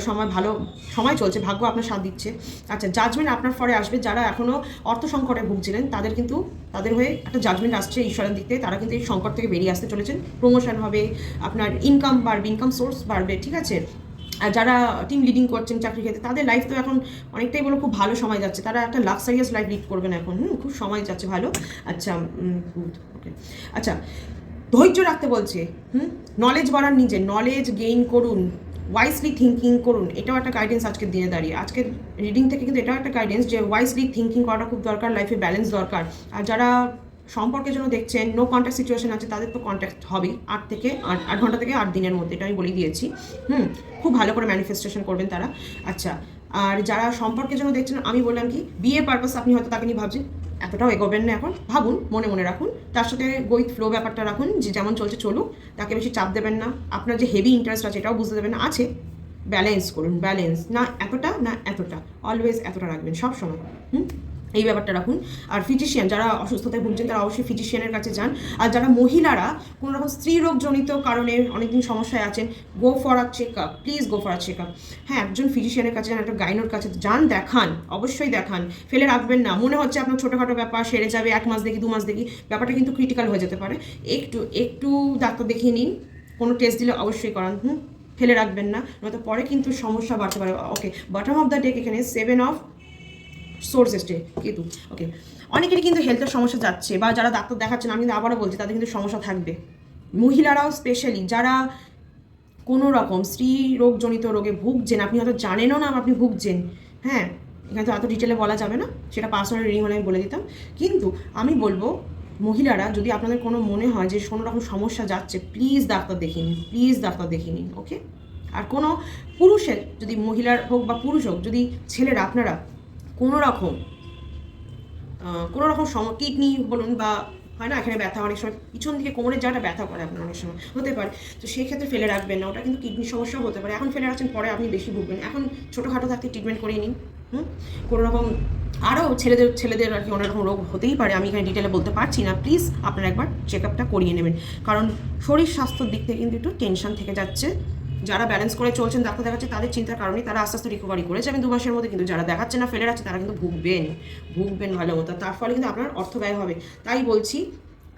সময় চলছে, ভাগ্য আপনার সাথ দিচ্ছে। আচ্ছা, জাজমেন্ট আপনার ফরে আসবে। যারা এখনও অর্থ সংকটে ভুগছিলেন, তাদের হয়ে একটা জাজমেন্ট আসছে ঈশ্বরের দিক থেকে। তারা কিন্তু এই সংকট থেকে বেরিয়ে আসতে চলেছেন। প্রমোশন হবে, আপনার ইনকাম বাড়বে, ইনকাম সোর্স বাড়বে, ঠিক আছে? আর যারা টিম লিডিং করছেন চাকরি ক্ষেত্রে, তাদের লাইফ তো এখন অনেকটাই বলো খুব ভালো সময় যাচ্ছে। তারা একটা লাক্সারিয়াস লাইফ লিড করবেন এখন, খুব সময় যাচ্ছে ভালো। আচ্ছা, ওকে, আচ্ছা, ধৈর্য রাখতে বলছে। নলেজ বাড়ান, নিজে নলেজ গেইন করুন, ওয়াইসলি থিঙ্কিং করুন। এটাও একটা গাইডেন্স আজকের দিনে দাঁড়িয়ে, আজকের রিডিং থেকে কিন্তু এটাও একটা গাইডেন্স যে ওয়াইসলি থিঙ্কিং করাটা খুব দরকার, লাইফে ব্যালেন্স দরকার। আর যারা সম্পর্কের জন্য দেখছেন, নো কন্ট্যাক্ট সিচুয়েশন আছে, তাদের তো কন্ট্যাক্ট হবেই 8 ঘন্টা থেকে 8 দিনের মধ্যে, এটা আমি বলে দিয়েছি। খুব ভালো করে ম্যানিফেস্টেশন করবেন তারা। আচ্ছা, আর যারা সম্পর্কের জন্য দেখছেন, আমি বললাম কি, বিয়ে পারপাস আপনি হয়তো তাকে নিয়ে ভাবছেন, এতটাও এগোবেন না এখন, ভাবুন, মনে রাখুন, তার সাথে গোইথ ফ্লো ব্যাপারটা রাখুন, যে যেমন চলছে চলুক, তাকে বেশি চাপ দেবেন না। আপনার যে হেভি ইন্টারেস্ট আছে এটাও বুঝতে দেবেন না, আছে, ব্যালেন্স করুন, ব্যালেন্স, না এতটা না এতটা, অলওয়েজ এতটা রাখবেন সব সময়। এই ব্যাপারটা রাখুন। আর ফিজিশিয়ান, যারা অসুস্থতায় ভুগছেন, তারা অবশ্যই ফিজিশিয়ানের কাছে যান। আর যারা মহিলারা কোনো রকম স্ত্রী রোগজনিত কারণে অনেকদিন সমস্যায় আছেন, go for a check up, please go for a check up. হ্যাঁ, একজন ফিজিশিয়ানের কাছে যান, একটা গাইনোর কাছে যান, দেখান, অবশ্যই দেখান, ফেলে রাখবেন না। মনে হচ্ছে আপনার ছোটোখাটো ব্যাপার, সেরে যাবে, 1 মাস দেখি 2 মাস দেখি, ব্যাপারটা কিন্তু ক্রিটিক্যাল হয়ে যেতে পারে। একটু ডাক্তার দেখিয়ে নিন, কোনো টেস্ট দিলে অবশ্যই করান, ফেলে রাখবেন না, নয়তো পরে কিন্তু সমস্যা বাড়তে পারে। ওকে, বটম অফ দ্য ডেক এখানে 7 অফ সোর্স এসছে, কেতু। ওকে, অনেকেরই কিন্তু হেলথের সমস্যা যাচ্ছে, বা যারা ডাক্তার দেখাচ্ছেন, আমি কিন্তু আবারও বলছি, তাদের কিন্তু সমস্যা থাকবে। মহিলারাও স্পেশালি, যারা কোনো রকম স্ত্রী রোগজনিত রোগে ভুগছেন, আপনি হয়তো জানেনও না আপনি ভুগছেন, হ্যাঁ, এখানে তো এত ডিটেলে বলা যাবে না, সেটা পার্সোনাল রিডিং হলে আমি বলে দিতাম। কিন্তু আমি বলবো, মহিলারা, যদি আপনাদের কোনো মনে হয় যে কোনো রকম সমস্যা যাচ্ছে, প্লিজ ডাক্তার দেখিয়ে নিন, প্লিজ ডাক্তার দেখিয়ে নিন, ওকে? আর কোনো পুরুষের, যদি মহিলার হোক বা পুরুষ হোক, যদি ছেলেরা আপনারা কোনো রকম কিডনি বলুন বা হয় না, এখানে ব্যথা অনেক সময় পিছন দিকে কোমরের জায়গাটা ব্যথা করে আপনার অনেক সময় হতে পারে, তো সেই ক্ষেত্রে ফেলে রাখবেন না, ওটা কিন্তু কিডনির সমস্যাও হতে পারে। এখন ফেলে রাখছেন, পরে আপনি বেশি ভুগবেন, এখন ছোটোখাটো থাকতে ট্রিটমেন্ট করিয়ে নিন। কোনো রকম আরও ছেলেদের আর কি অনেক রকম রোগ হতেই পারে, আমি এখানে ডিটেলে বলতে পারছি না। প্লিজ আপনারা একবার চেক আপটা করিয়ে নেবেন, কারণ শরীর স্বাস্থ্যর দিক থেকে কিন্তু একটু টেনশন থেকে যাচ্ছে। যারা ব্যালেন্স করে চলছেন, ডাক্তার দেখাচ্ছে, তাদের চিন্তার কারণে তারা আস্তে আস্তে রিকভারি করে যাবেন 2 মাসের মধ্যে, কিন্তু যারা দেখাচ্ছে না, ফেলে রাখছে, তারা কিন্তু ভুগবেন ভালো মতো, তার ফলে কিন্তু আপনার অর্থ ব্যয় হবে। তাই বলছি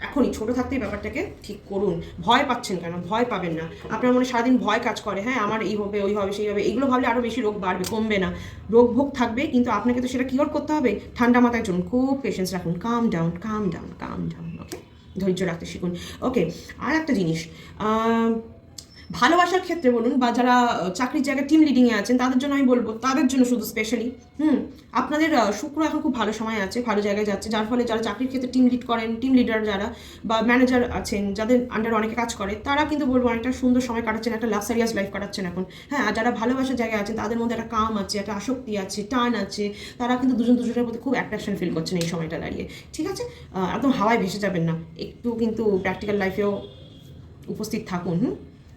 এখনই ছোটো থাকতেই ব্যাপারটাকে ঠিক করুন। ভয় পাচ্ছেন কেন? ভয় পাবেন না। আপনার মনে সারাদিন ভয় কাজ করে, হ্যাঁ আমার এই হবে, ওই হবে, সেই হবে, এইগুলো ভাবলে আরও বেশি রোগ বাড়বে, কমবে না। রোগ ভোগ থাকবে, কিন্তু আপনাকে তো সেটা কিওর করতে হবে। ঠান্ডা মাথায় চলুন, খুব পেশেন্স রাখুন, কাম ডাউন। ওকে, ধৈর্য রাখতে শিখুন। ওকে, আর একটা জিনিস, ভালোবাসার ক্ষেত্রে বলুন, বা যারা চাকরির জায়গায় টিম লিডিংয়ে আছেন, তাদের জন্য আমি বলবো, তাদের জন্য শুধু স্পেশালি আপনাদের শুক্র এখন খুব ভালো সময় আছে, ভালো জায়গায় যাচ্ছে, যার ফলে যারা চাকরির ক্ষেত্রে টিম লিড করেন, টিম লিডার যারা বা ম্যানেজার আছেন, যাদের আন্ডারে অনেকে কাজ করে, তারা কিন্তু বলবো অনেকটা সুন্দর সময় কাটাচ্ছেন, একটা লাক্সারিয়াস লাইফ কাটাচ্ছেন এখন। হ্যাঁ, আর যারা ভালোবাসার জায়গায় আছেন, তাদের মধ্যে একটা কাম আছে, একটা আসক্তি আছে, টান আছে, তারা কিন্তু দুজনের প্রতি খুব অ্যাট্রাকশন ফিল করছেন এই সময়টা দাঁড়িয়ে। ঠিক আছে, একদম হাওয়ায় ভেসে যাবেন না, একটু কিন্তু প্র্যাকটিক্যাল লাইফেও উপস্থিত থাকুন।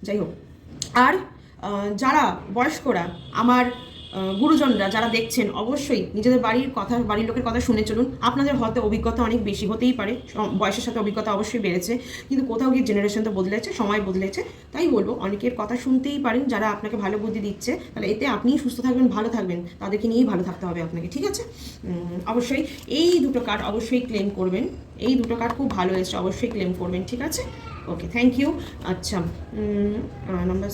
যাই হোক, আর যারা বয়স্করা, আমার গুরুজনরা যারা দেখছেন, অবশ্যই নিজেদের বাড়ির লোকের কথা শুনে চলুন। আপনাদের হয়তো অভিজ্ঞতা অনেক বেশি হতেই পারে, বয়সের সাথে অভিজ্ঞতা অবশ্যই বেড়েছে, কিন্তু কোথাও গিয়ে জেনারেশন তো বদলেছে, সময় বদলেছে। তাই বলবো অনেকের কথা শুনতেই পারেন, যারা আপনাকে ভালো বুদ্ধি দিচ্ছে, তাহলে এতে আপনিই সুস্থ থাকবেন, ভালো থাকবেন, তাদেরকে নিয়েই ভালো থাকতে হবে আপনাকে। ঠিক আছে, অবশ্যই এই দুটো কার্ড অবশ্যই ক্লেম করবেন, এই দুটো কার্ড খুব ভালো এসেছে, অবশ্যই ক্লেম করবেন। ঠিক আছে, ওকে, থ্যাংক ইউ। আচ্ছা, নাম্বার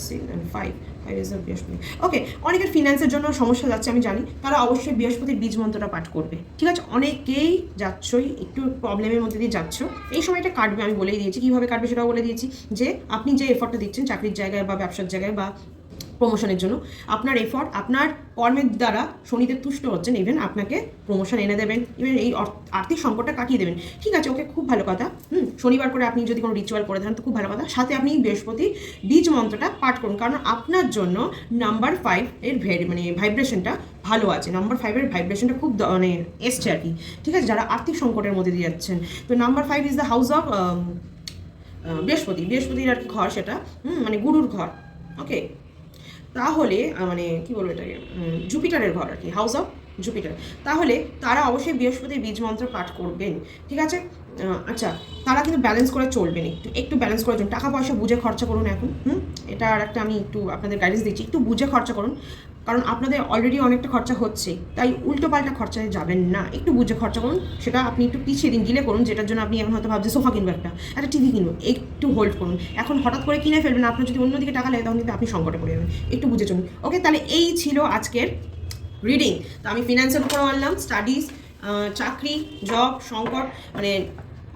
5 ইজ বৃহস্পতি। ওকে, অনেকের ফিনান্সের জন্য সমস্যা যাচ্ছে আমি জানি, তারা অবশ্যই বৃহস্পতির বীজ মন্ত্রটা পাঠ করবে। ঠিক আছে, অনেকেই যাচ্ছই, একটু প্রবলেমের মধ্যে দিয়ে যাচ্ছ, এই সময়টা কাটবে, আমি বলেই দিয়েছি কীভাবে কাটবে, সেটাও বলে দিয়েছি। যে আপনি যে এফর্টটা দিচ্ছেন চাকরির জায়গায় বা ব্যবসার জায়গায় বা প্রমোশনের জন্য, আপনার এফর্ট, আপনার কর্মের দ্বারা শনিদেব তুষ্ট হচ্ছেন, ইভেন আপনাকে প্রমোশন এনে দেবেন, ইভেন এই আর্থিক সংকটটা কাটিয়ে দেবেন। ঠিক আছে, ওকে, খুব ভালো কথা। শনিবার করে আপনি যদি কোনো রিচুয়াল করে দেন তো খুব ভালো কথা, সাথে আপনি বৃহস্পতি বীজ মন্ত্রটা পাঠ করুন, কারণ আপনার জন্য নাম্বার 5 এর ভাইব্রেশনটা ভালো আছে, নাম্বার 5 এর ভাইব্রেশনটা খুব এসছে আর কি। ঠিক আছে, যারা আর্থিক সংকটের মধ্যে দিয়ে যাচ্ছেন, তো number 5 is the house of বৃহস্পতির আর কি ঘর, সেটা গুরুর ঘর। ওকে, তাহলে কি বলবো এটাকে, জুপিটারের ঘর আর কি, হাউস অফ জুপিটার। তাহলে তারা অবশ্যই বৃহস্পতির বীজ মন্ত্র পাঠ করবেন। ঠিক আছে, আচ্ছা, তারা কিন্তু ব্যালেন্স করে চলবেন, একটু ব্যালেন্স করে চলুন, টাকা পয়সা বুঝে খরচা করুন এখন। এটা আর একটা আমি একটু আপনাদের গাইডেন্স দিচ্ছি, একটু বুঝে খরচা করুন, কারণ আপনাদের অলরেডি অনেকটা খরচা হচ্ছে, তাই উল্টো পাল্টা খরচায় যাবেন না, একটু বুঝে খরচা করুন। সেটা আপনি একটু পিছিয়ে দিন, ডিলে করুন, যেটার জন্য আপনি এখন হয়তো ভাবছেন সোফা কিনবো, একটা টিভি কিনবো, একটু হোল্ড করুন। এখন হঠাৎ করে কিনে ফেলবেন, আপনার যদি অন্যদিকে টাকা লাগে তখন কিন্তু আপনি সংকটে পড়ে যাবেন, একটু বুঝে চলুন। ওকে, তাহলে এই ছিল আজকের রিডিং। তো আমি ফিনান্সের উপরও আনলাম, স্টাডিজ, চাকরি, জব সংকট,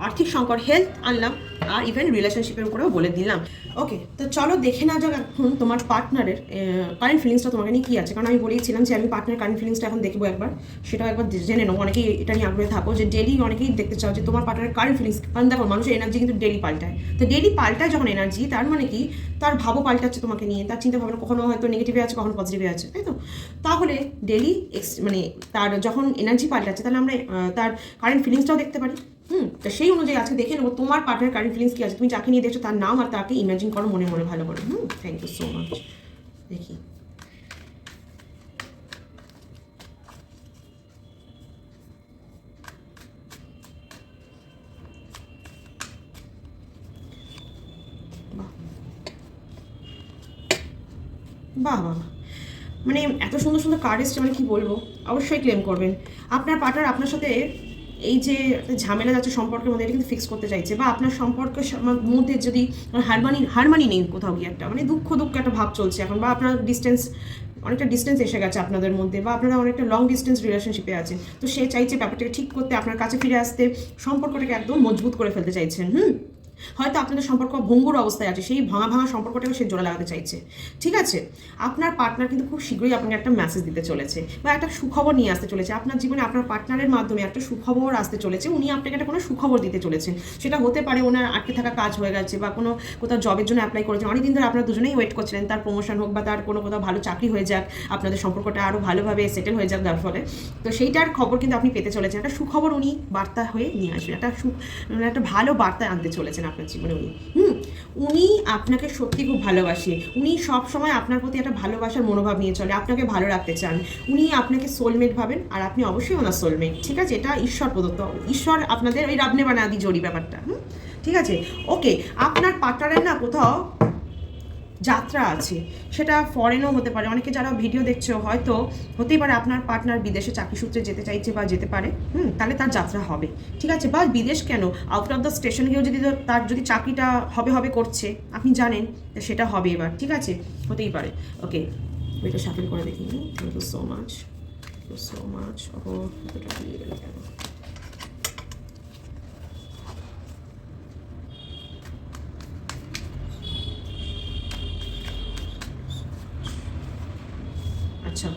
আর্থিক সংকট, হেলথ আনলাম, আর ইভেন রিলেশনশিপের উপরেও বলে দিলাম। ওকে, তো চলো দেখে না যাক এখন তোমার পার্টনারের কারেন্ট ফিলিংসটা তোমাকে নিয়ে কী আছে, কারণ আমি বলেইছিলাম যে আমি পার্টনার কারেন্ট ফিলিংসটা এখন দেখবো একবার, সেটাও একবার জেনে নেবো। অনেকেই এটা নিয়ে আগ্রহে থাকো যে ডেলি অনেকেই দেখতে চাও যে তোমার পার্টনারের কারেন্ট ফিলিংস, কারণ দেখো মানুষের এনার্জি কিন্তু ডেলি পাল্টায়, তো ডেলি পাল্টায় যখন এনার্জি, তার মানে কি তার ভাবও পাল্টাচ্ছে তোমাকে নিয়ে, তার চিন্তা ভাবনা কখনো হয়তো নেগেটিভে আছে, কখনো পজিটিভে আছে, তাই তো? তাহলে ডেলি তার যখন এনার্জি পাল্টাচ্ছে, তাহলে আমরা তার কারেন্ট ফিলিংসটাও দেখতে পারি। তো সেই অনুযায়ী আজকে দেখে নেবো তোমার পার্টনার কারেন্ট ফিলিংস কী আছে, তুমি যাকে নিয়ে দেখছো তার নাম আর তাকে ইমাজিন করো মনে মনে ভালো করে। Thank you so much. দেখি, বাহ বাহ, এত সুন্দর সুন্দর কার্ড এসছে, কি বলবো, অবশ্যই ক্লেম করবেন। আপনার পার্টনার আপনার সাথে এই যে ঝামেলা যাচ্ছে সম্পর্কের মধ্যে, এটা কিন্তু ফিক্স করতে চাইছে, বা আপনার সম্পর্কের মধ্যে যদি হারমানি নেই, কোথাও গিয়ে একটা দুঃখ একটা ভাব চলছে এখন, বা আপনার অনেকটা ডিস্টেন্স এসে গেছে আপনাদের মধ্যে, বা আপনারা অনেকটা লং ডিস্টেন্স রিলেশনশিপে আছেন, তো সে চাইছে ব্যাপারটাকে ঠিক করতে, আপনার কাছে ফিরে আসতে, সম্পর্কটাকে একদম মজবুত করে ফেলতে চাইছেন। হয়তো আপনাদের সম্পর্ক ভঙ্গুর অবস্থায় আছে, সেই ভাঙা ভাঙা সম্পর্কটাকে সে জোড়া লাগাতে চাইছে। ঠিক আছে, আপনার পার্টনার কিন্তু খুব শীঘ্রই আপনাকে একটা মেসেজ দিতে চলেছে বা একটা সুখবর নিয়ে আসতে চলেছে। আপনার জীবনে আপনার পার্টনারের মাধ্যমে একটা সুখবর আসতে চলেছে, উনি আপনাকে একটা কোনো সুখবর দিতে চলেছেন। সেটা হতে পারে ওনার আটকে থাকা কাজ হয়ে গেছে বা কোথাও জবের জন্য অ্যাপ্লাই করেছেন, অনেকদিন ধরে আপনারা দুজনেই ওয়েট করছিলেন তার প্রমোশন হোক বা তার কোথাও ভালো চাকরি হয়ে যাক, আপনাদের সম্পর্কটা আরও ভালোভাবে সেটেল হয়ে যাক, যার ফলে তো সেইটার খবর কিন্তু আপনি পেতে চলেছেন। একটা সুখবর উনি বার্তা হয়ে নিয়ে আসবেন, একটা ভালো বার্তা আনতে চলেছেন আপনার জীবনে উনি। উনি আপনাকে সত্যি খুব ভালোবাসে, উনি সব সময় আপনার প্রতি একটা ভালোবাসার মনোভাব নিয়ে চলে, আপনাকে ভালো রাখতে চান, উনি আপনাকে সোলমেট ভাবেন আর আপনি অবশ্যই ওনার সোলমেট। ঠিক আছে, এটা ঈশ্বর প্রদত্ত, ঈশ্বর আপনাদের ওই রাবনে বানা আদি জড়ি ব্যাপারটা। ঠিক আছে, ওকে। আপনার পার্টনারের না কোথাও যাত্রা আছে, সেটা ফরেনও হতে পারে, অনেকে যারা ভিডিও দেখছো হয়তো হতেই পারে আপনার পার্টনার বিদেশে চাকরি সূত্রে যেতে চাইছে বা যেতে পারে, তাহলে তার যাত্রা হবে। ঠিক আছে, বা বিদেশ কেন, আউট অফ দ্য স্টেশন গিয়েও যদি তার যদি চাকরিটা হবে করছে, আপনি জানেন সেটা হবে এবার। ঠিক আছে, হতেই পারে। ওকে, এটা শাফেল করে দেখি। থ্যাংক ইউ সো মাচ, ও এতটা দিয়ে গেল কেন? আচ্ছা,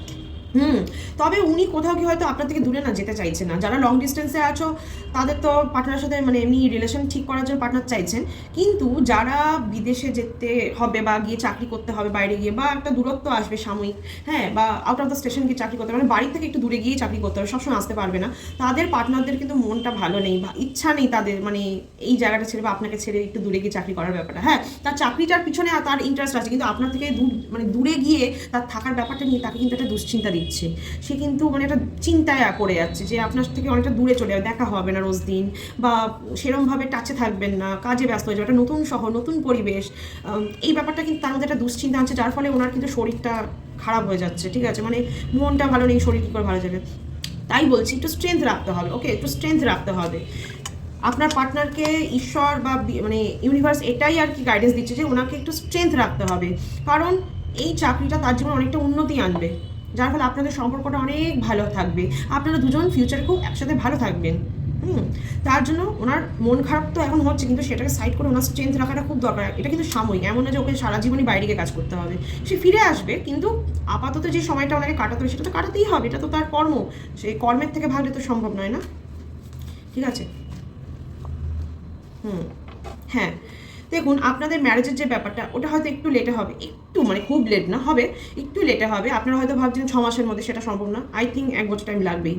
তবে উনি কোথাও কি হয়তো আপনার থেকে দূরে না যেতে চাইছেন না। যারা লং ডিস্টেন্সে আছো তাদের তো পার্টনারের সাথে মানে এমনি রিলেশন ঠিক করার জন্য পার্টনার চাইছেন, কিন্তু যারা বিদেশে যেতে হবে বা গিয়ে চাকরি করতে হবে বাইরে গিয়ে, বা একটা দূরত্ব আসবে সাময়িক, হ্যাঁ, বা আউট অফ দ্য স্টেশন গিয়ে চাকরি করতে হবে, মানে বাড়ির থেকে একটু দূরে গিয়ে চাকরি করতে হবে, সবসময় আসতে পারবে না, তাদের পার্টনারদের কিন্তু মনটা ভালো নেই বা ইচ্ছা নেই তাদের, মানে এই জায়গাটা ছেড়ে বা আপনাকে ছেড়ে একটু দূরে গিয়ে চাকরি করার ব্যাপারটা। হ্যাঁ, তার চাকরিটার পিছনে তার ইন্টারেস্ট আছে, কিন্তু আপনার থেকে দূরে গিয়ে তার থাকার ব্যাপারটা নিয়ে তাকে কিন্তু একটা দুশ্চিন্তা দিচ্ছে। সে কিন্তু মানে একটা চিন্তায় পড়ে যাচ্ছে যে আপনার থেকে অনেকটা দূরে চলে যাবে, দেখা হবে না রোজ দিন, বা সেরমভাবে টাচে থাকবেন না, কাজে ব্যস্ত হয়ে যাবে, একটা নতুন শহর, নতুন পরিবেশ, এই ব্যাপারটা কিন্তু তার মধ্যে একটা দুশ্চিন্তা আছে, যার ফলে ওনার কিন্তু শরীরটা খারাপ হয়ে যাচ্ছে। ঠিক আছে, মানে মনটা ভালো নেই, শরীর কী করে ভালো যাবে? তাই বলছি একটু স্ট্রেংথ রাখতে হবে। ওকে, একটু স্ট্রেংথ রাখতে হবে। আপনার পার্টনারকে ঈশ্বর বা মানে ইউনিভার্স এটাই আর কি গাইডেন্স দিচ্ছে যে ওনাকে একটু স্ট্রেংথ রাখতে হবে, কারণ এই চাকরিটা তার জীবনে অনেকটা উন্নতি আনবে, যার ফলে আপনাদের সম্পর্কটা অনেক ভালো থাকবে, আপনারা দুজন ফিউচারে খুব একসাথে ভালো থাকবেন। তার জন্য ওনার মন খারাপ তো এখন হচ্ছে, কিন্তু সেটাকে সাইড করে ওনার স্ট্রেংথ রাখাটা খুব দরকার। এটা কিন্তু সাময়িক, এমন না যে ওকে সারা জীবনই বাইরে গিয়ে কাজ করতে হবে, সে ফিরে আসবে, কিন্তু আপাতত যে সময়টা ওনাকে কাটাতে হবে সেটা তো কাটাতেই হবে, এটা তো তার কর্ম, সেই কর্মের থেকে ভাগলে তো সম্ভব নয় না। ঠিক আছে, হ্যাঁ, দেখুন আপনাদের ম্যারেজের যে ব্যাপারটা ওটা হয়তো একটু লেটে হবে, একটু মানে খুব লেট না হবে, একটু লেটে হবে। আপনারা হয়তো ভাবছেন 6 মাসের মধ্যে, সেটা সম্ভব না, আই থিঙ্ক 1 বছর টাইম লাগবেই।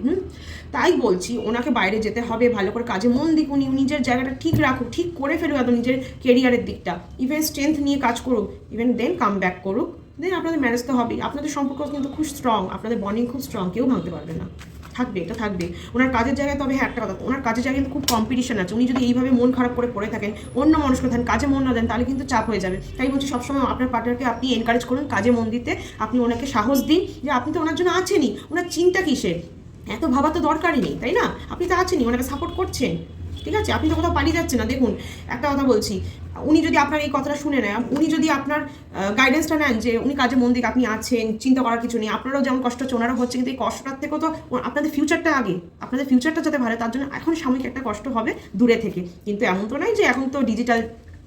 তাই বলছি ওনাকে বাইরে যেতে হবে, ভালো করে কাজে মন দিক, উনি নিজের জায়গাটা ঠিক রাখুক, ঠিক করে ফেলুক একদম নিজের কেরিয়ারের দিকটা, ইভেন স্ট্রেংথ নিয়ে কাজ করুক, ইভেন দেন কাম ব্যাক করুক, দেন আপনাদের ম্যারেজ তো হবেই। আপনাদের সম্পর্ক কিন্তু খুব স্ট্রং, আপনাদের বন্ডিং খুব স্ট্রং, কেউ ভাঙতে পারবে না, থাকবে, এটা থাকবে। ওনার কাজের জায়গায়, তবে হ্যাঁ একটা কথা, ওনার কাজের জায়গায় কিন্তু খুব কম্পিটিশন আছে, উনি যদি এইভাবে মন খারাপ করে পড়ে থাকেন, অন্য মানুষকে থাকেন, কাজে মন না দেন, তাহলে কিন্তু চাপ হয়ে যাবে। তাই বলছি সবসময় আপনার পার্টনারকে আপনি এনকারেজ করুন কাজে মন দিতে, আপনি ওনাকে সাহস দিন যে আপনি তো ওনার জন্য আছেনই, ওনার চিন্তা কিসের, এত ভাবা তো দরকারই নেই, তাই না? আপনি তো আছেনই, ওনাকে সাপোর্ট করছেন। ঠিক আছে, আপনি তো কোথাও পালিয়ে যাচ্ছেন না। দেখুন একটা কথা বলছি, উনি যদি আপনার এই কথাটা শুনে নেয়, উনি যদি আপনার গাইডেন্সটা নেন যে উনি কাজে মন দিক, আপনি আছেন, চিন্তা করার কিছু নেই, আপনারাও যেমন কষ্ট হচ্ছে ওনারও হচ্ছে, কিন্তু এই কষ্টটার থেকেও তো আপনাদের ফিউচারটা আগে, আপনাদের ফিউচারটা যাতে ভালো, তার জন্য এখন সাময়িক একটা কষ্ট হবে দূরে থেকে, কিন্তু এমন তো নয় যে এখন তো ডিজিটাল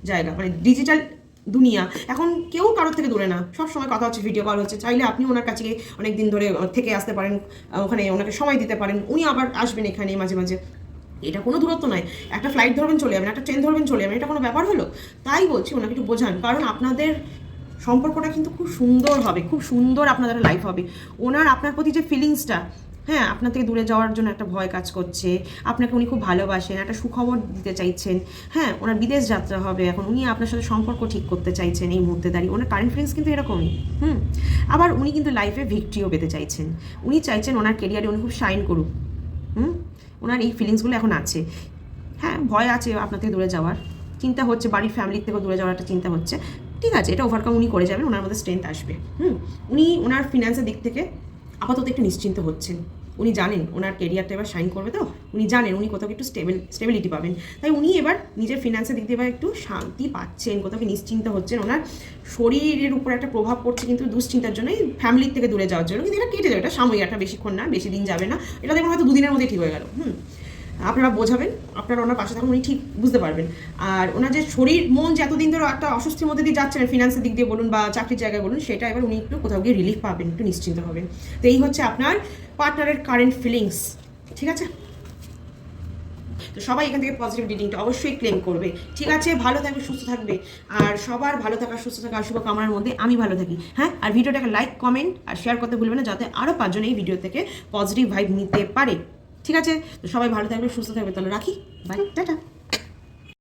জায়গা, মানে ডিজিটাল দুনিয়া, এখন কেউ কারোর থেকে দূরে না, সব সময় কথা হচ্ছে, ভিডিও কল হচ্ছে, চাইলে আপনি ওনার কাছে অনেক দিন ধরে থেকে আসতে পারেন, ওখানে ওনাকে সময় দিতে পারেন, উনি আবার আসবেন এখানে মাঝে মাঝে, এটা কোনো দূরত্ব নয়, একটা ফ্লাইট ধরবেন চলে যাবেন, একটা ট্রেন ধরবেন চলে যাবেন, এটা কোনো ব্যাপার হলো? তাই বলছি ওনাকে একটু বোঝান, কারণ আপনাদের সম্পর্কটা কিন্তু খুব সুন্দর হবে, খুব সুন্দর আপনাদের লাইফ হবে। ওনার আপনার প্রতি যে ফিলিংসটা, হ্যাঁ, আপনার থেকে দূরে যাওয়ার জন্য একটা ভয় কাজ করছে, আপনাকে উনি খুব ভালোবাসেন, একটা সুখবর দিতে চাইছেন, হ্যাঁ, ওনার বিদেশ যাত্রা হবে, এখন উনি আপনার সাথে সম্পর্ক ঠিক করতে চাইছেন এই মুহূর্তে দাঁড়িয়ে, ওনার কারেন্ট ফিলিংস কিন্তু এরকমই। আবার উনি কিন্তু লাইফে ভিক্টরিও পেতে চাইছেন, উনি চাইছেন ওনার কেরিয়ারে উনি খুব শাইন করুক। ওনার এই ফিলিংসগুলো এখন আছে, হ্যাঁ, ভয় আছে আপনার থেকে দূরে যাওয়ার, চিন্তা হচ্ছে, বাড়ির ফ্যামিলির থেকেও দূরে যাওয়ার একটা চিন্তা হচ্ছে। ঠিক আছে, এটা ওভারকাম উনি করে যাবেন, ওনার মধ্যে স্ট্রেংথ আসবে। উনি ওনার ফিনান্সের দিক থেকে আপাতত একটু নিশ্চিন্ত হচ্ছেন, উনি জানেন ওনার কেরিয়ারটা এবার শাইন করবে, তো উনি জানেন উনি কোথাও একটু স্টেবিলিটি পাবেন, তাই উনি এবার নিজের ফিনান্সের দিক দিয়ে এবার একটু শান্তি পাচ্ছেন, কোথাও কি নিশ্চিন্ত হচ্ছেন। ওনার শরীরের উপর একটা প্রভাব পড়ছে কিন্তু দুশ্চিন্তার জন্য, এই ফ্যামিলির থেকে দূরে যাওয়ার জন্য, কিন্তু এটা কেটে যাবে, এটা সাময়িক, একটা বেশিক্ষণ না, বেশি দিন যাবে না, এটা দেখুন হয়তো 2 দিনের মধ্যে ঠিক হয়ে গেল। আপনারা বোঝাবেন, আপনারা ওনার পাশে থাকুন, উনি ঠিক বুঝতে পারবেন। আর ওনার যে শরীর মন যে এতদিন ধরে একটা অস্বস্তির মধ্যে দিয়ে যাচ্ছেন ফিনান্সের দিক দিয়ে বলুন বা চাকরির জায়গায় বলুন, সেটা এবার উনি একটু কোথাও গিয়ে রিলিফ পাবেন, একটু নিশ্চিন্ত হবেন। তো এই হচ্ছে আপনার পার্টনারের কারেন্ট ফিলিংস, ঠিক আছে? তো সবাই এখান থেকে পজিটিভ রিডিংটা অবশ্যই ক্লেম করবে, ঠিক আছে? ভালো থাকবে, সুস্থ থাকবে, আর সবার ভালো থাকা, সুস্থ থাকা, শুভ কামনার মধ্যে আমি ভালো থাকি, হ্যাঁ? আর ভিডিওটাকে লাইক, কমেন্ট আর শেয়ার করতে ভুলবেন না, যাতে আরও 5 জন এই ভিডিও থেকে পজিটিভ ভাইব নিতে পারে, ঠিক আছে? তো সবাই ভালো থাকবে, সুস্থ থাকবে, তাহলে রাখি, বাই, টাটা।